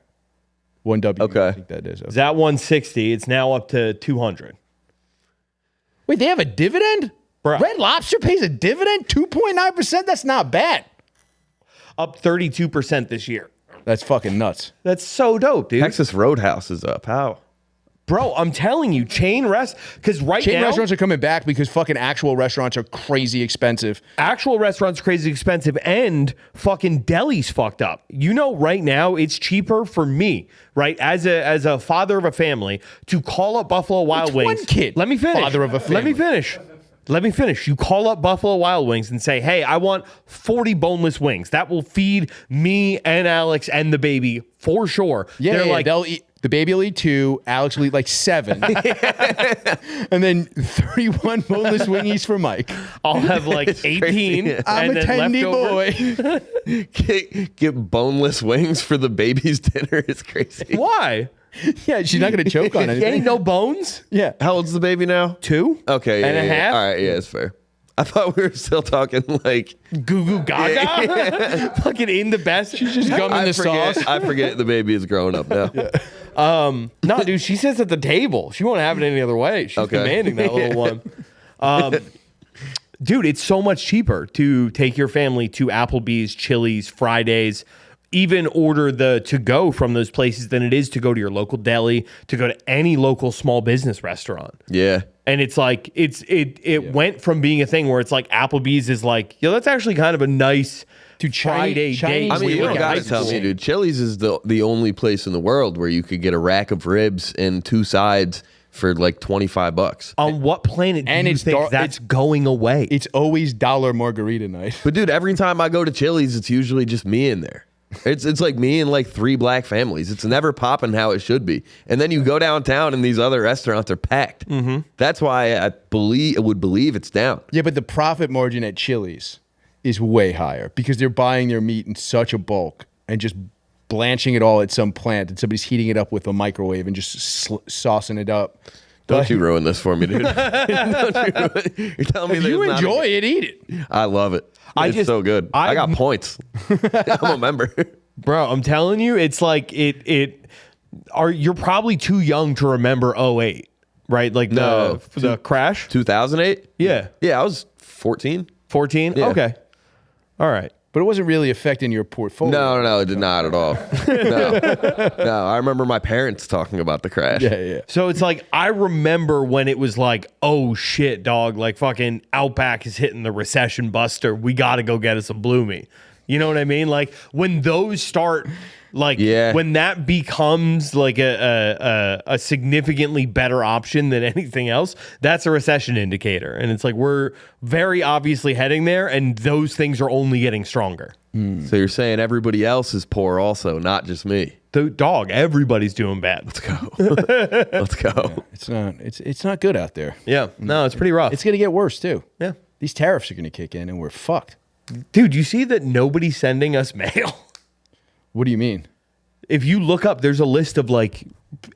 1W. Okay. I think that is. It's at 160. It's now up to 200. Wait, they have a dividend? Bruh. Red Lobster pays a dividend? 2.9%? That's not bad. Up 32% this year. That's fucking nuts. That's so dope, dude. Texas Roadhouse is up. How? Bro, I'm telling you, chain because right Chain now, restaurants are coming back because fucking actual restaurants are crazy expensive. actual restaurants crazy expensive and fucking delis fucked up. You know, right now it's cheaper for me, right, as a father of a family, to call up Buffalo Wild It's Wings. one kid, Let me finish. father of a Let me family. finish. You call up Buffalo Wild Wings and say, hey, I want 40 boneless wings. That will feed me and Alex and the baby for sure. Yeah, They're like, they'll eat. The baby will eat 2. Alex will eat like 7. And then 31 boneless wingies for Mike. I'll have like 18. crazy. I'm and a then tendy leftover- boy. Get boneless wings for the baby's dinner. It's crazy. Why? Yeah, she's not going to choke on Ain't anything. no bones. Yeah. How old's the baby now? 2 Okay. and yeah, a yeah. half. All right. Yeah, it's fair. I thought we were still talking like Goo Goo Gaga? Fucking in the best. She's just gumming the sauce. I forget the baby is growing up now. No, dude, she sits at the table. She won't have it any other way. She's Okay. commanding that little one. Dude, it's so much cheaper to take your family to Applebee's, Chili's, Fridays, even order the to-go from those places than it is to go to your local deli, to go to any local small business restaurant. Yeah. And it's like, it went from being a thing where it's like Applebee's is like, that's actually kind of a nice To Friday Chinese- day. I mean, you Like don't a gotta high tell school. me, dude. Chili's is the only place in the world where you could get a rack of ribs and 2 sides for like $25. On what planet do And you it's think dark- that's going away? It's always dollar margarita night. But dude, every time I go to Chili's, it's usually just me in there. It's like me and like 3 black families. It's never popping how it should be. And then you go downtown and these other restaurants are packed. Mm-hmm. That's why I would believe it's down. Yeah, but the profit margin at Chili's is way higher because they're buying their meat in such a bulk and just blanching it all at some plant, and somebody's heating it up with a microwave and just saucing it up. Don't you ruin this for me, dude. You're telling me If there's you not enjoy it, eat it. I love it. It's just- so good. I got points. I'm a member. Bro, I'm telling you, it's like you're probably too young to remember 08, right? Like the crash? 2008? Yeah. Yeah, I was 14. 14? Yeah. Okay. All right. But it wasn't really affecting your portfolio. No, it did not at all. No, I remember my parents talking about the crash. Yeah. So it's like, I remember when it was like, oh shit, dog, like fucking Outback is hitting the recession buster. We got to go get us a Bloomie. You know what I mean? Like when those start, like when that becomes like a significantly better option than anything else, that's a recession indicator. And it's like, we're very obviously heading there, and those things are only getting stronger. So you're saying everybody else is poor also, not just me. The dog, everybody's doing bad. Let's go. Let's go. It's not good out there. Yeah. No, it's pretty rough. It's going to get worse too. Yeah. These tariffs are going to kick in and we're fucked. Dude, you see that nobody's sending us mail? What do you mean? If you look up, there's a list of like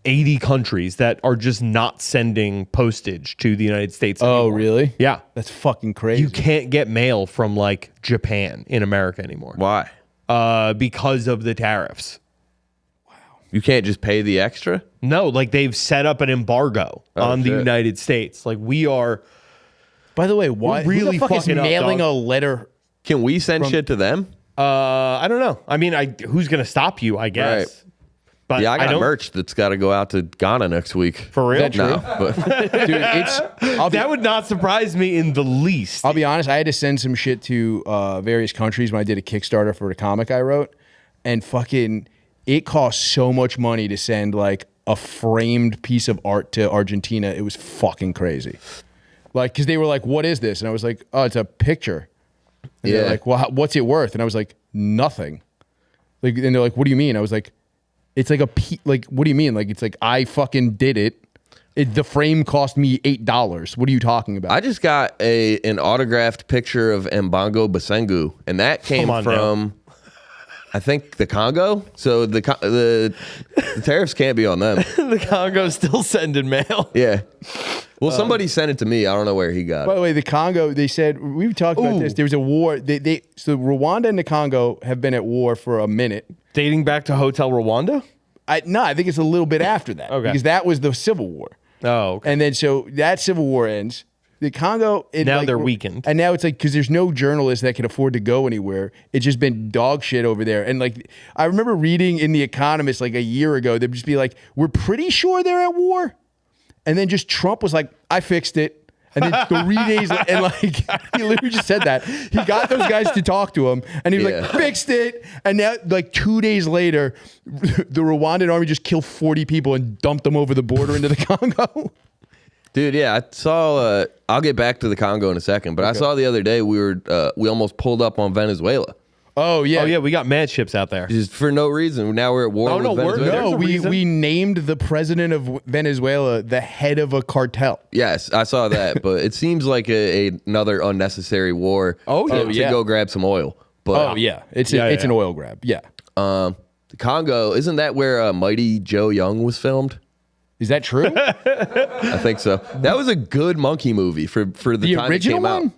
80 countries that are just not sending postage to the United States anymore. Oh, really? Yeah. That's fucking crazy. You can't get mail from like Japan in America anymore. Why? Because of the tariffs. You can't just pay the extra? No, like they've set up an embargo on the shit. United States. Like we are. By the way, why? We're really who the fuck is fucking up, mailing dog. a letter? Can we send shit to them? I don't know. I mean, who's gonna stop you? I guess. Right. But Yeah, I got don't, merch that's got to go out to Ghana next week. for real. Is that true? No, but Dude, That would not surprise me in the least. I'll be honest, I had to send some shit to various countries when I did a Kickstarter for the comic I wrote. And fucking, it cost so much money to send like a framed piece of art to Argentina. It was fucking crazy. Like, because they were like, what is this? And I was like, oh, it's a picture. And they're like, well, what's it worth? And I was like, nothing. Like, and they're like, what do you mean? I was like, it's like like, what do you mean? Like, it's like, I fucking did it. The frame cost me $8. What are you talking about? I just got an autographed picture of Mbongo Basengu, and that came Come on from, I think, the Congo. So the tariffs can't be on them. The Congo's still sending mail. Yeah. Well, somebody sent it to me. I don't know where he got By it. the way, the Congo, they said, we've talked about this. There was a war. So Rwanda and the Congo have been at war for a minute. Dating back to Hotel Rwanda? I think it's a little bit after that. Okay. Because that was the Civil War. Oh, okay. And then so that Civil War ends. The Congo. Now they're weakened. And now it's like, because there's no journalists that can afford to go anywhere. It's just been dog shit over there. And like, I remember reading in The Economist like a year ago, they'd just be like, we're pretty sure they're at war. And then just Trump was like, I fixed it. And then 3 days, and like, he literally just said that. He got those guys to talk to him, and he was like, fixed it. And now, like 2 days later, the Rwandan army just killed 40 people and dumped them over the border into the Congo. Dude, yeah, I saw, I'll get back to the Congo in a second, but I saw the other day we almost pulled up on Venezuela. Oh, yeah. Oh, yeah, we got mad ships out there. Just for no reason. Now we're at war with Venezuela. There's a reason. We named the president of Venezuela the head of a cartel. Yes, I saw that, but it seems like another unnecessary war to go grab some oil. But It's an oil grab. Yeah. the Congo, isn't that where Mighty Joe Young was filmed? Is that true? I think so. That was a good monkey movie for the time original it came one? out.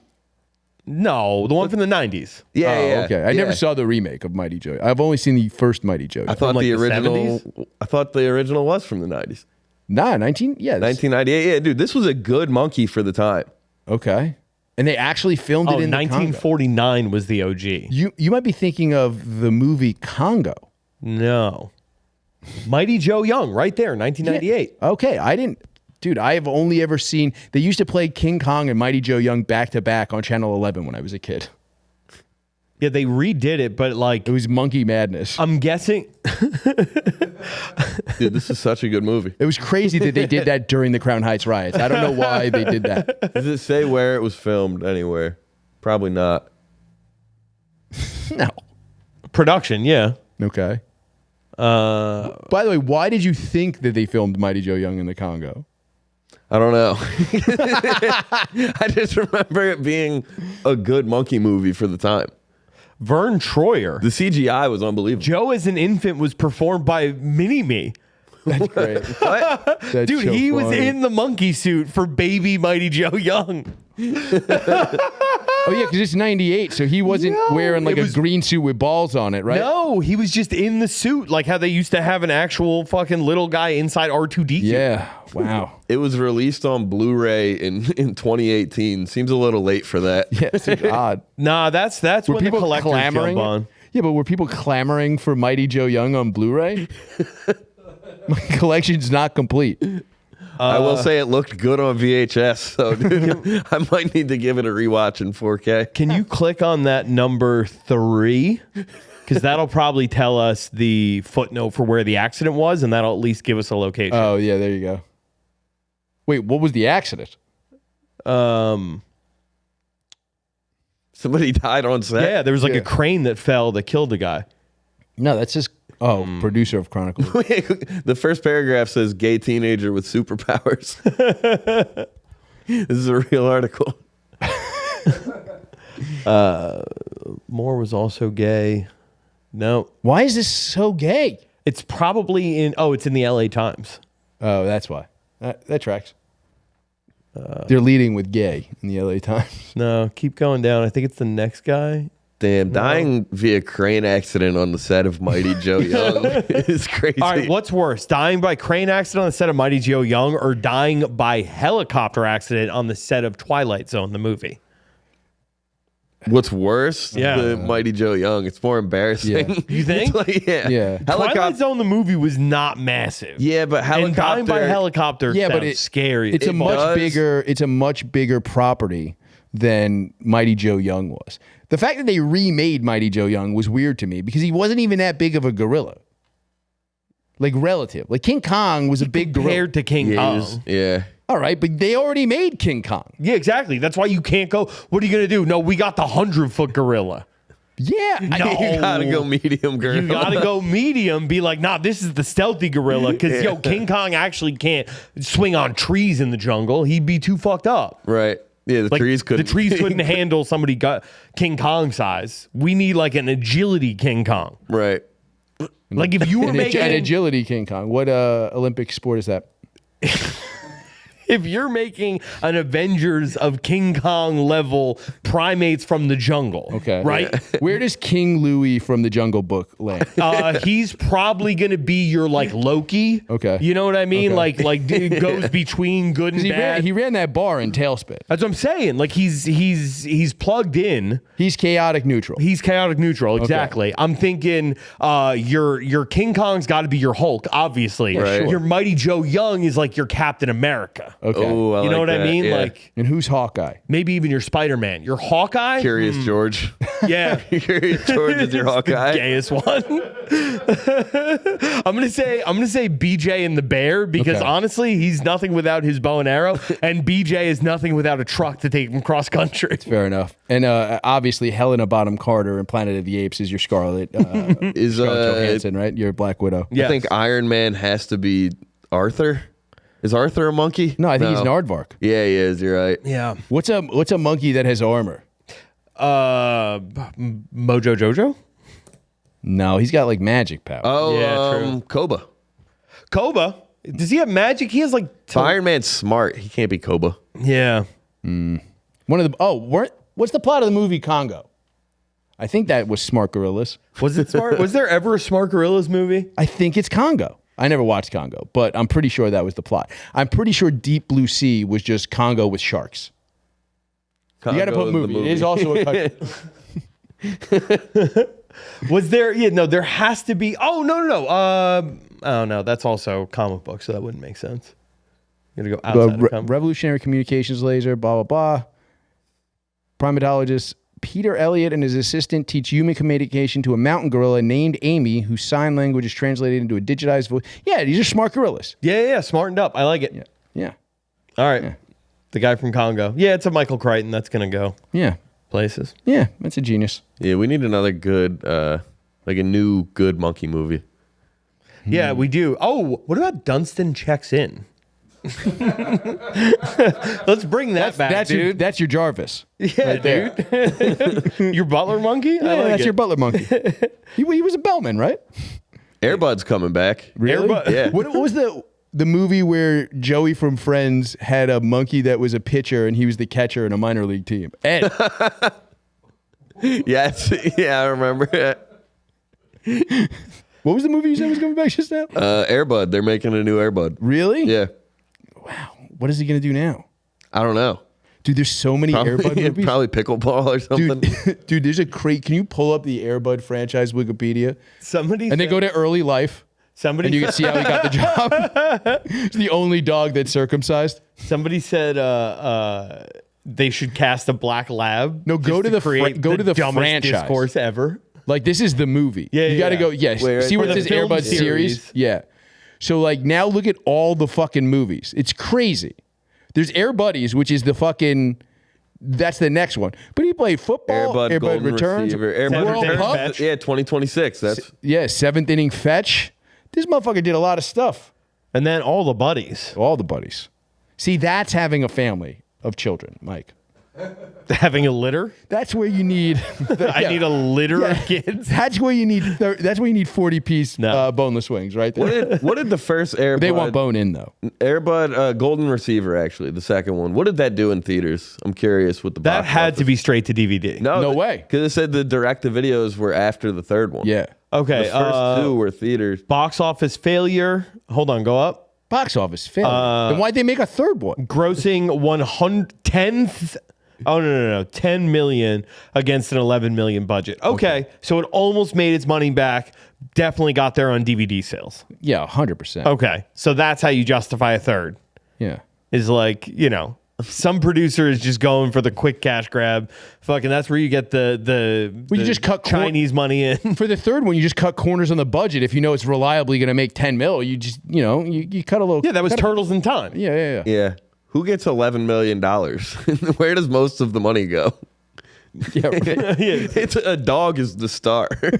No, the one from the 90s. Yeah, Oh, yeah. okay. I yeah. never saw the remake of Mighty Joe. I've only seen the first Mighty Joe. I thought like, the the original. 70s? I thought the original was from the 90s. Nah, 19. Yeah, 1998. Yeah, dude, this was a good monkey for the time. Okay, and they actually filmed it Oh, in the Congo. 1949 was the OG. You might be thinking of the movie Congo. No. Mighty Joe Young, right there, 1998. Okay, I didn't. Dude, I have only ever seen. They used to play King Kong and Mighty Joe Young back to back on Channel 11 when I was a kid. Yeah, they redid it, but like, It was monkey madness. I'm guessing. Dude, this is such a good movie. It was crazy that they did that during the Crown Heights riots. I don't know why they did that. Does it say where it was filmed anywhere? Probably not. No. Production, yeah. Okay. By the way, why did you think that they filmed Mighty Joe Young in the Congo? I don't know. I just remember it being a good monkey movie for the time. Vern Troyer. The CGI was unbelievable. Joe as an infant was performed by Mini-Me. That's great. What? That's Dude, so he was funny. in the monkey suit for baby Mighty Joe Young. Oh, yeah, because it's 98, so he wasn't No, wearing like it a was- green suit with balls on it, right? No, he was just in the suit, like how they used to have an actual fucking little guy inside R2D2. Yeah. Wow. It was released on Blu-ray in 2018. Seems a little late for that. Yeah, it's odd. Nah, that's when the collectors jump on. Yeah, but were people clamoring for Mighty Joe Young on Blu-ray? My collection's not complete. I will say it looked good on VHS, so dude, I might need to give it a rewatch in 4K. Can you click on that number 3? Because that'll probably tell us the footnote for where the accident was, and that'll at least give us a location. Oh, yeah, there you go. Wait, what was the accident? Somebody died on set. Yeah, there was like Yeah. a crane that fell that killed the guy. No, that's just producer of Chronicles. The first paragraph says gay teenager with superpowers. This is a real article. Moore was also gay. No, Why is this so gay? it's probably in. Oh, it's in the LA Times. Oh, that's why. That tracks. They're leading with gay in the LA Times. No, keep going down. I think it's the next guy. Damn, dying via crane accident on the set of Mighty Joe Young is crazy. All right, what's worse, dying by crane accident on the set of Mighty Joe Young, or dying by helicopter accident on the set of Twilight Zone, the movie? What's worse? Yeah. The Mighty Joe Young. It's more embarrassing. Yeah. You think? It's like, yeah. Yeah. Twilight Zone, the movie, was not massive. Yeah, but And dying by helicopter Yeah, but sounds scary. It's a much does. bigger. It's a much bigger property than Mighty Joe Young was. The fact that they remade Mighty Joe Young was weird to me because he wasn't even that big of a gorilla. Like relative, like King Kong was a big gorilla. compared to King Yeah, he Kong. was- yeah. All right, but they already made King Kong. Yeah, exactly. That's why you can't go. What are you going to do? No, we got the 100-foot gorilla. Yeah, No. You gotta go medium, girl. You got to go medium. Be like, nah, this is the stealthy gorilla. Because, yo, King Kong actually can't swing on trees in the jungle. He'd be too fucked up. Right. Yeah, the Like, trees couldn't. The trees couldn't handle somebody got King Kong size. We need like an agility King Kong. Right. Like if you were an making agility King Kong. What Olympic sport is that? if you're making an Avengers of King Kong level primates from the jungle, Okay, right? Where does King Louis from the Jungle Book land? He's probably gonna be your like Loki. Okay. You know what I mean? Okay. Like dude goes between good and He bad. ran that bar in Tailspin. That's what I'm saying. Like he's plugged in. He's chaotic neutral. He's chaotic neutral, exactly. I'm thinking your King Kong's got to be your Hulk, obviously. Right. Sure. Your Mighty Joe Young is like your Captain America. Okay. Oh, You know what I that, mean? yeah. Like And who's Hawkeye? maybe even your Spider-Man. Your Hawkeye? Curious George. Yeah. Curious George is your It's the Hawkeye. gayest one. I'm gonna say BJ and the Bear because Okay. honestly, he's nothing without his bow and arrow, and BJ is nothing without a truck to take him cross country. Fair enough. And obviously, Helena Bonham Carter in Planet of the Apes is your Scarlet. Is Scarlett Johansson, right? Your Black Widow. Yes. I think Iron Man has to be Arthur. Is Arthur a monkey? No, I think he's an aardvark. Yeah, he is. You're right. Yeah. What's a monkey that has armor? Mojo Jojo? No, he's got like magic power. Oh, Yeah, true. Koba. Koba? Does he have magic? He has like If Iron Man's smart. He can't be Koba. yeah. One of the What's the plot of the movie Congo? I think that was Smart Gorillas. Was it smart? Was there ever a Smart Gorillas movie? I think it's Congo. I never watched Congo, but I'm pretty sure that was the plot. I'm pretty sure Deep Blue Sea was just Congo with sharks. You got to put movie. It is also a country. Was there? Yeah, no, there has to be. Oh, no. Oh, no, that's also comic book, so that wouldn't make sense. You got to go outside of comic. Revolutionary Communications Laser, blah, blah, blah. Primatologist Peter Elliott and his assistant teach human communication to a mountain gorilla named Amy, whose sign language is translated into a digitized voice. Yeah, these are smart gorillas. Yeah, smartened up. I like it. Yeah. All right. Yeah. The guy from Congo. Yeah, it's a Michael Crichton. That's going to go Yeah. places. Yeah, that's a genius. Yeah, we need another good, like a new good monkey movie. Yeah, we do. Oh, what about Dunstan Checks In? Let's bring that back, dude. That's your Jarvis. Yeah, dude. Your butler monkey? Yeah, I like that's it. your butler monkey. he was a bellman, right? Airbud's coming back. Really? Yeah. What was the movie where Joey from Friends had a monkey that was a pitcher and he was the catcher in a minor league team? Ed. Yes. Yeah, I remember it. What was the movie you said was coming back just now? Airbud. They're making a new Airbud. Really? Yeah. Wow. What is he going to do now? I don't know. Dude, there's so many Airbud movies. Probably pickleball or something. Dude, there's a crate. Can you pull up the Airbud franchise Wikipedia? Somebody And then go to early life. Somebody And you can see how he got the job. It's the only dog that's circumcised. Somebody said they should cast a black lab. No, go just to the create go to the dumbest franchise. discourse ever. Like, this is the movie. Yeah, you got to yeah. go. Yes. Wait, See for what the this film Airbud series? series. Yeah. So, like, now look at all the fucking movies. It's crazy. There's Air Buddies, which is the fucking. That's the next one. But he played football. Airbud, Golden Returns. Receiver. Airbud World Returns. Cup. Yeah, 2026. That's Yeah, seventh inning fetch. This motherfucker did a lot of stuff. And then all the buddies. All the buddies. See, that's having a family of children, Mike. Having a litter? That's where you need. I need a litter of kids. That's where you need. That's where you need 40-piece No. boneless wings, right there. what did the first Airbud? They want bone in though. Airbud Golden Receiver, actually, the second one. What did that do in theaters? I'm curious with the That box had to office. be straight to DVD. No way. Because it said the direct-to-videos were after the third one. Yeah. Okay. The first two were theaters. Box office failure. Hold on, go up. Box office failure. Then why'd they make a third one? Grossing 10 million against an 11 million budget. Okay. So it almost made its money back. Definitely got there on DVD sales. Yeah, 100%. Okay. So that's how you justify a third. Yeah. Is like, some producer is just going for the quick cash grab. Fucking that's where you get the you just cut Chinese money in. For the third one, you just cut corners on the budget. If you know it's reliably going to make 10 mil, you just, you cut a little. Yeah, that was Turtles in Time. Yeah. Yeah. Who gets $11 million? Where does most of the money go? Yeah, right. It's a dog is the star. Like,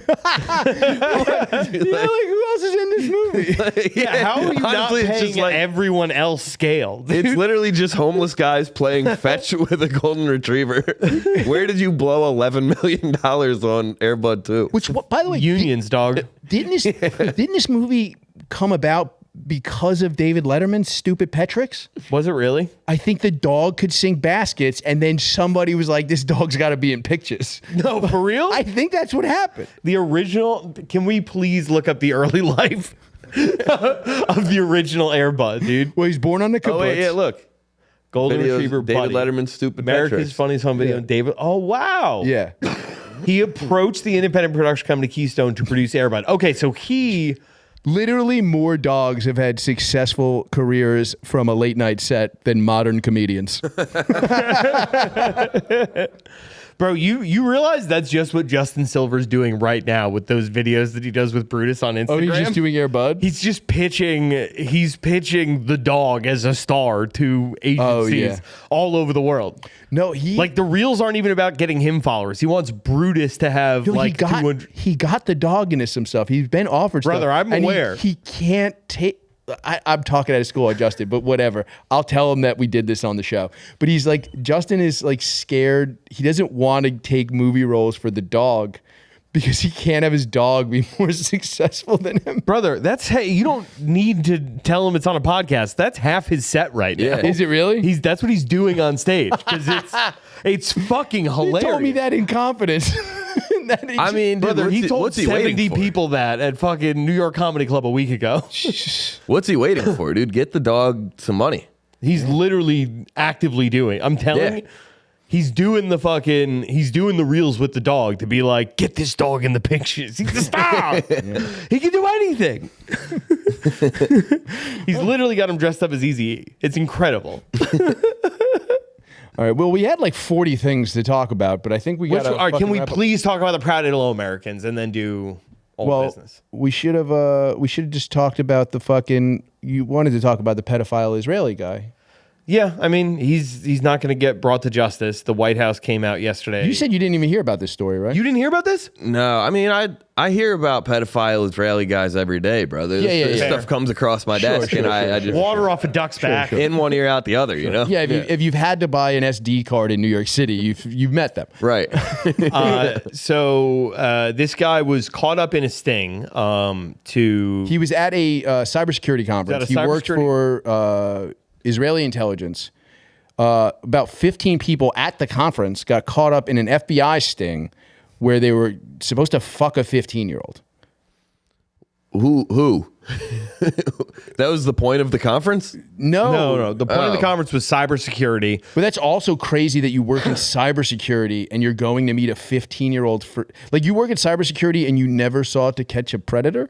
who else is in this movie? Yeah, how are you Honestly, not it's paying just like- everyone else scale? It's literally just homeless guys playing fetch with a golden retriever. Where did you blow $11 million on Airbud 2? Which, by the way, Unions, dog. didn't this movie come about because of David Letterman's stupid Petrix? Was it really? I think the dog could sing baskets, and then somebody was like, "This dog's got to be in pictures." No, for real? I think that's what happened. The original. Can we please look up the early life of the original Airbud, dude? Well, he's born on the kibbutz. Oh, wait, yeah, look. Golden Videos, Retriever David buddy. Letterman's stupid America's Petrix. Funniest Home Video. Yeah. David. Oh wow. Yeah. He approached the independent production company Keystone to produce Airbud. Okay, so he. Literally more dogs have had successful careers from a late night set than modern comedians. Bro, you realize that's just what Justin Silver's doing right now with those videos that he does with Brutus on Instagram? Oh, he's just doing Air Bud? He's just pitching the dog as a star to agencies all over the world. No, he... Like, the reels aren't even about getting him followers. He wants Brutus to have, like, 200... He got the dog into some stuff. He's been offered Brother, stuff. I'm and aware. He can't take... I'm talking out of school, Justin, but whatever. I'll tell him that we did this on the show. But he's like, Justin is like scared. He doesn't want to take movie roles for the dog because he can't have his dog be more successful than him. Brother, you don't need to tell him it's on a podcast. That's half his set right now. Yeah. Is it really? That's what he's doing on stage because it's fucking hilarious. He told me that in confidence. I mean, dude, Brother, he told what's he waiting 70 for? people that at fucking New York Comedy Club a week ago. What's he waiting for, dude? Get the dog some money. He's literally actively doing. I'm telling you, he's doing the reels with the dog to be like, get this dog in the pictures. He's the star. He can do anything. He's literally got him dressed up as Easy. It's incredible. All right. Well, we had like 40 things to talk about, but I think we got. All right, can we please talk about the Proud Italo Americans and then do old business? We should have just talked about the fucking. You wanted to talk about the pedophile Israeli guy. Yeah, I mean, he's not going to get brought to justice. The White House came out yesterday. You said you didn't even hear about this story, right? You didn't hear about this? No, I mean, I hear about pedophile Israeli guys every day, brother. This stuff comes across my desk, and I just Water off a duck's back. in one ear out the other, you know? Yeah, if you've had to buy an SD card in New York City, you've met them. Right. So this guy was caught up in a sting. He was at a cybersecurity conference. He worked for Israeli intelligence. About 15 people at the conference got caught up in an FBI sting where they were supposed to fuck a 15-year-old. Who? That was the point of the conference? No. The point of the conference was cybersecurity. But that's also crazy that you work in cybersecurity and you're going to meet a 15-year-old for like you work in cybersecurity and you never saw To Catch a Predator?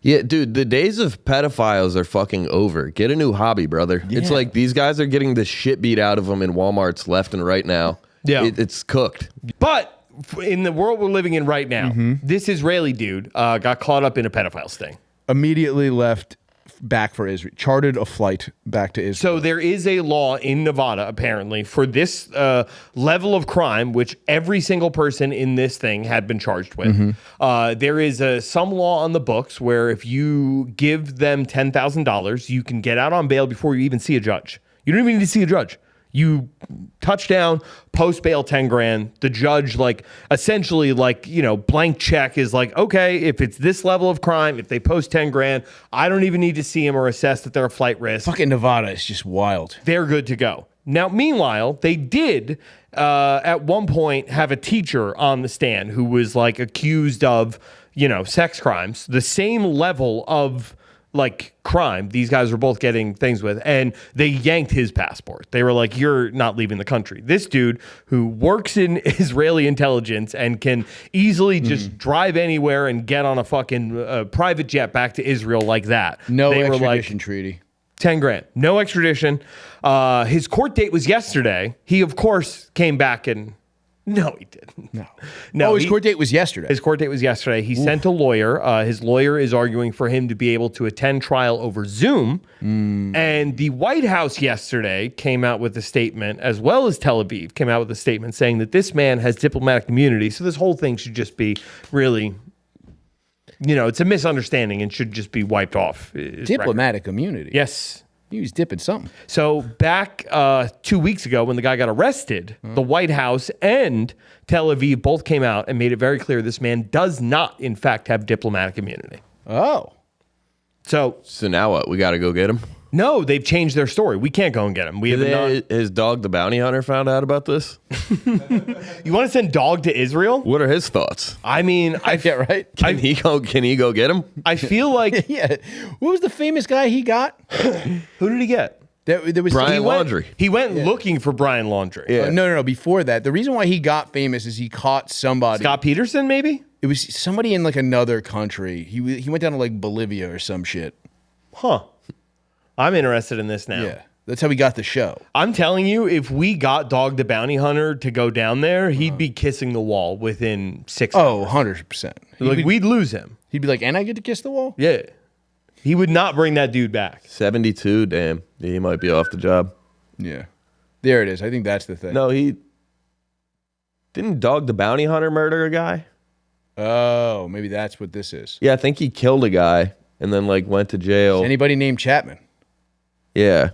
Yeah, dude, the days of pedophiles are fucking over. Get a new hobby, brother. Yeah. It's like these guys are getting the shit beat out of them in Walmarts left and right now. Yeah. It's cooked. But in the world we're living in right now, this Israeli dude got caught up in a pedophile sting. Immediately left back for Israel, chartered a flight back to Israel. So there is a law in Nevada, apparently, for this level of crime, which every single person in this thing had been charged with. There is some law on the books where if you give them $10,000, you can get out on bail before you even see a judge. You don't even need to see a judge. You touchdown, post bail 10 grand. The judge, essentially, blank check is like, okay, if it's this level of crime, if they post 10 grand, I don't even need to see him or assess that they're a flight risk. Fucking Nevada is just wild. They're good to go. Now, meanwhile, they did at one point have a teacher on the stand who was accused of, sex crimes, the same level of crime these guys were both getting things with, and they yanked his passport. They were like, you're not leaving the country. This dude who works in Israeli intelligence and can easily just drive anywhere and get on a fucking private jet back to Israel like that. No they extradition treaty. 10 grand. No extradition. His court date was yesterday. He, of course, came back and... No, he didn't. No. His court date was yesterday. His court date was yesterday. He sent a lawyer. His lawyer is arguing for him to be able to attend trial over Zoom. And the White House yesterday came out with a statement, as well as Tel Aviv came out with a statement saying that this man has diplomatic immunity. So this whole thing should just be really, it's a misunderstanding and should just be wiped off. Diplomatic immunity? Yes. He was dipping something. So back 2 weeks ago when the guy got arrested, the White House and Tel Aviv both came out and made it very clear this man does not, in fact, have diplomatic immunity. Oh. So now what? We got to go get him? No, they've changed their story. We can't go and get him. We have his dog, the bounty hunter, found out about this? You want to send Dog to Israel? What are his thoughts? I mean, right? Can he go get him? I feel like... Yeah. What was the famous guy he got? Who did he get? There was Brian Laundrie. He went looking for Brian Laundrie. Yeah. No. Before that, the reason why he got famous is he caught somebody. Scott Peterson, maybe? It was somebody in another country. He went down to Bolivia or some shit. Huh. I'm interested in this now. Yeah. That's how we got the show. I'm telling you, if we got Dog the Bounty Hunter to go down there, he'd be kissing the wall within 6 hours. Oh, 100%. We'd lose him. He'd be like, and I get to kiss the wall? Yeah. He would not bring that dude back. 72, damn. Yeah, he might be off the job. Yeah. There it is. I think that's the thing. No, didn't Dog the Bounty Hunter murder a guy? Oh, maybe that's what this is. Yeah, I think he killed a guy and then went to jail. Anybody named Chapman? Yeah.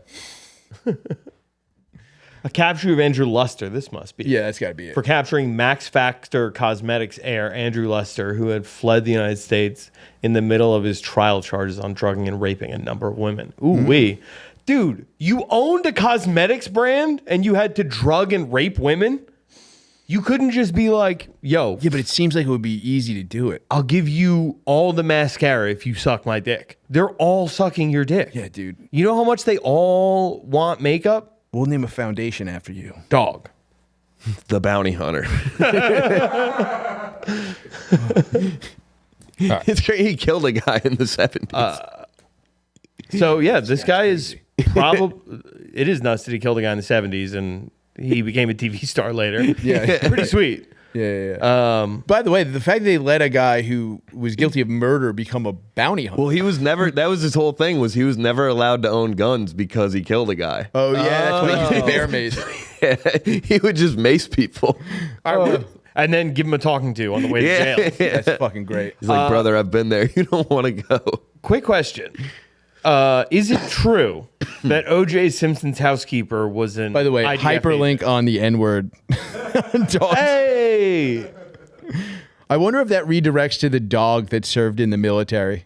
A capture of Andrew Luster. This must be. Yeah, that's got to be it. For capturing Max Factor Cosmetics heir Andrew Luster, who had fled the United States in the middle of his trial charges on drugging and raping a number of women. Ooh wee. Dude, you owned a cosmetics brand and you had to drug and rape women? You couldn't just be like, yo. Yeah, but it seems like it would be easy to do it. I'll give you all the mascara if you suck my dick. They're all sucking your dick. Yeah, dude. You know how much they all want makeup? We'll name a foundation after you. Dog. The bounty hunter. It's great. He killed a guy in the 70s. So yeah, this guy is probably. It is nuts that he killed a guy in the 70s and he became a TV star later. Yeah. Pretty sweet. Yeah. By the way, the fact they let a guy who was guilty of murder become a bounty hunter. Well, he was never. That was his whole thing. Was he was never allowed to own guns because he killed a guy. Oh yeah, that's why he used to bear mace. He would just mace people. And then give him a talking to on the way to jail. That's fucking great. He's like, brother, I've been there. You don't want to go. Quick question. Is it true that O.J. Simpson's housekeeper was an By the way, IDF hyperlink agent? on the N-word. Dogs. Hey! I wonder if that redirects to the dog that served in the military.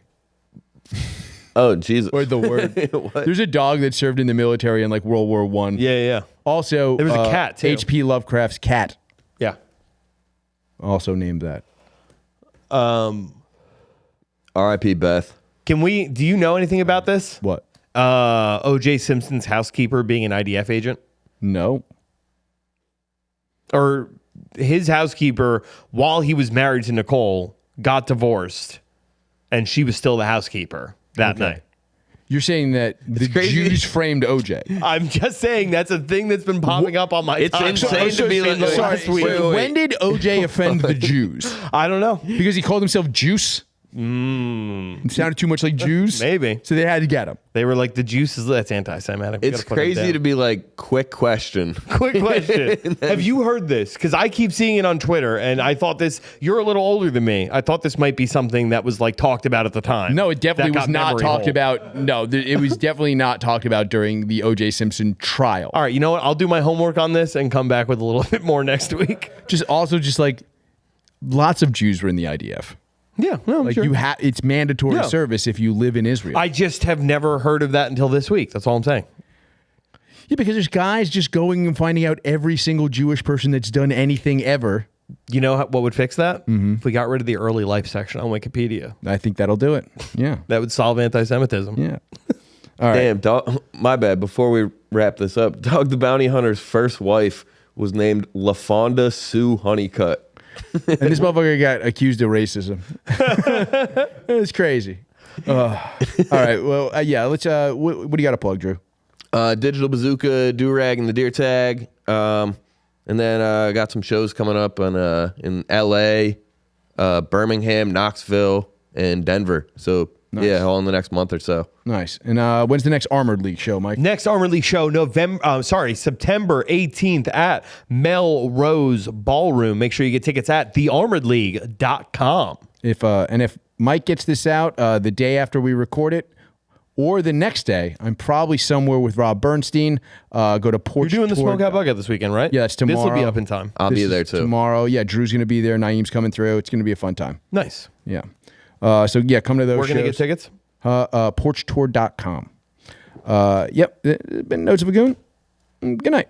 Oh, Jesus. Or the word. There's a dog that served in the military in like World War I. Yeah. Also, There was a cat, too. H.P. Lovecraft's cat. Yeah. Also named that. R.I.P. Beth. Do you know anything about this? What? O.J. Simpson's housekeeper being an IDF agent? No. Or his housekeeper, while he was married to Nicole, got divorced, and she was still the housekeeper that night. You're saying that the crazy. Jews framed OJ. I'm just saying that's a thing that's been popping up on my It's timeline. insane to be like, last week. wait. When did OJ offend the Jews? I don't know. Because he called himself Juice? It sounded too much like Jews? Maybe. So they had to get him. They were like, the juice is, that's anti-Semitic. We It's gotta put him crazy down. to be like, quick question. Quick question. Have you heard this? Because I keep seeing it on Twitter, and I thought this, you're a little older than me. I thought this might be something that was like talked about at the time. No, it definitely That was got not memory talked hole. about. No, it was definitely not talked about during the OJ Simpson trial. All right, you know what? I'll do my homework on this and come back with a little bit more next week. Just like lots of Jews were in the IDF. Yeah, no, Like it's mandatory Yeah. service if you live in Israel. I just have never heard of that until this week. That's all I'm saying. Yeah, because there's guys just going and finding out every single Jewish person that's done anything ever. You know what would fix that? If we got rid of the early life section on Wikipedia. I think that'll do it. Yeah. That would solve anti-Semitism. Yeah. All right. Damn, dog. My bad. Before we wrap this up, Dog the Bounty Hunter's first wife was named LaFonda Sue Honeycutt. And this motherfucker got accused of racism. It's crazy. All right. Well, yeah. Let's. What do you got to plug, Drew? Digital Bazooka, Durag, and the Deer Tag. And then I got some shows coming up in L.A., Birmingham, Knoxville, and Denver. So, yeah, all in the next month or so. Nice. And when's the next Armored League show, Mike? Next Armored League show, September 18th at Melrose Ballroom. Make sure you get tickets at thearmoredleague.com. If Mike gets this out the day after we record it, or the next day, I'm probably somewhere with Rob Bernstein. Go to Porch. You're doing the Tour. Smokeout Bucket this weekend, right? Yeah, it's This will be tomorrow. up in time. I'll This be is there too. tomorrow. Yeah, Drew's going to be there. Naeem's coming through. It's going to be a fun time. Nice. Yeah. So yeah, come to those We're shows. going to get tickets? Porchtour.com. Yep. Been Notes of a Goon. Good night.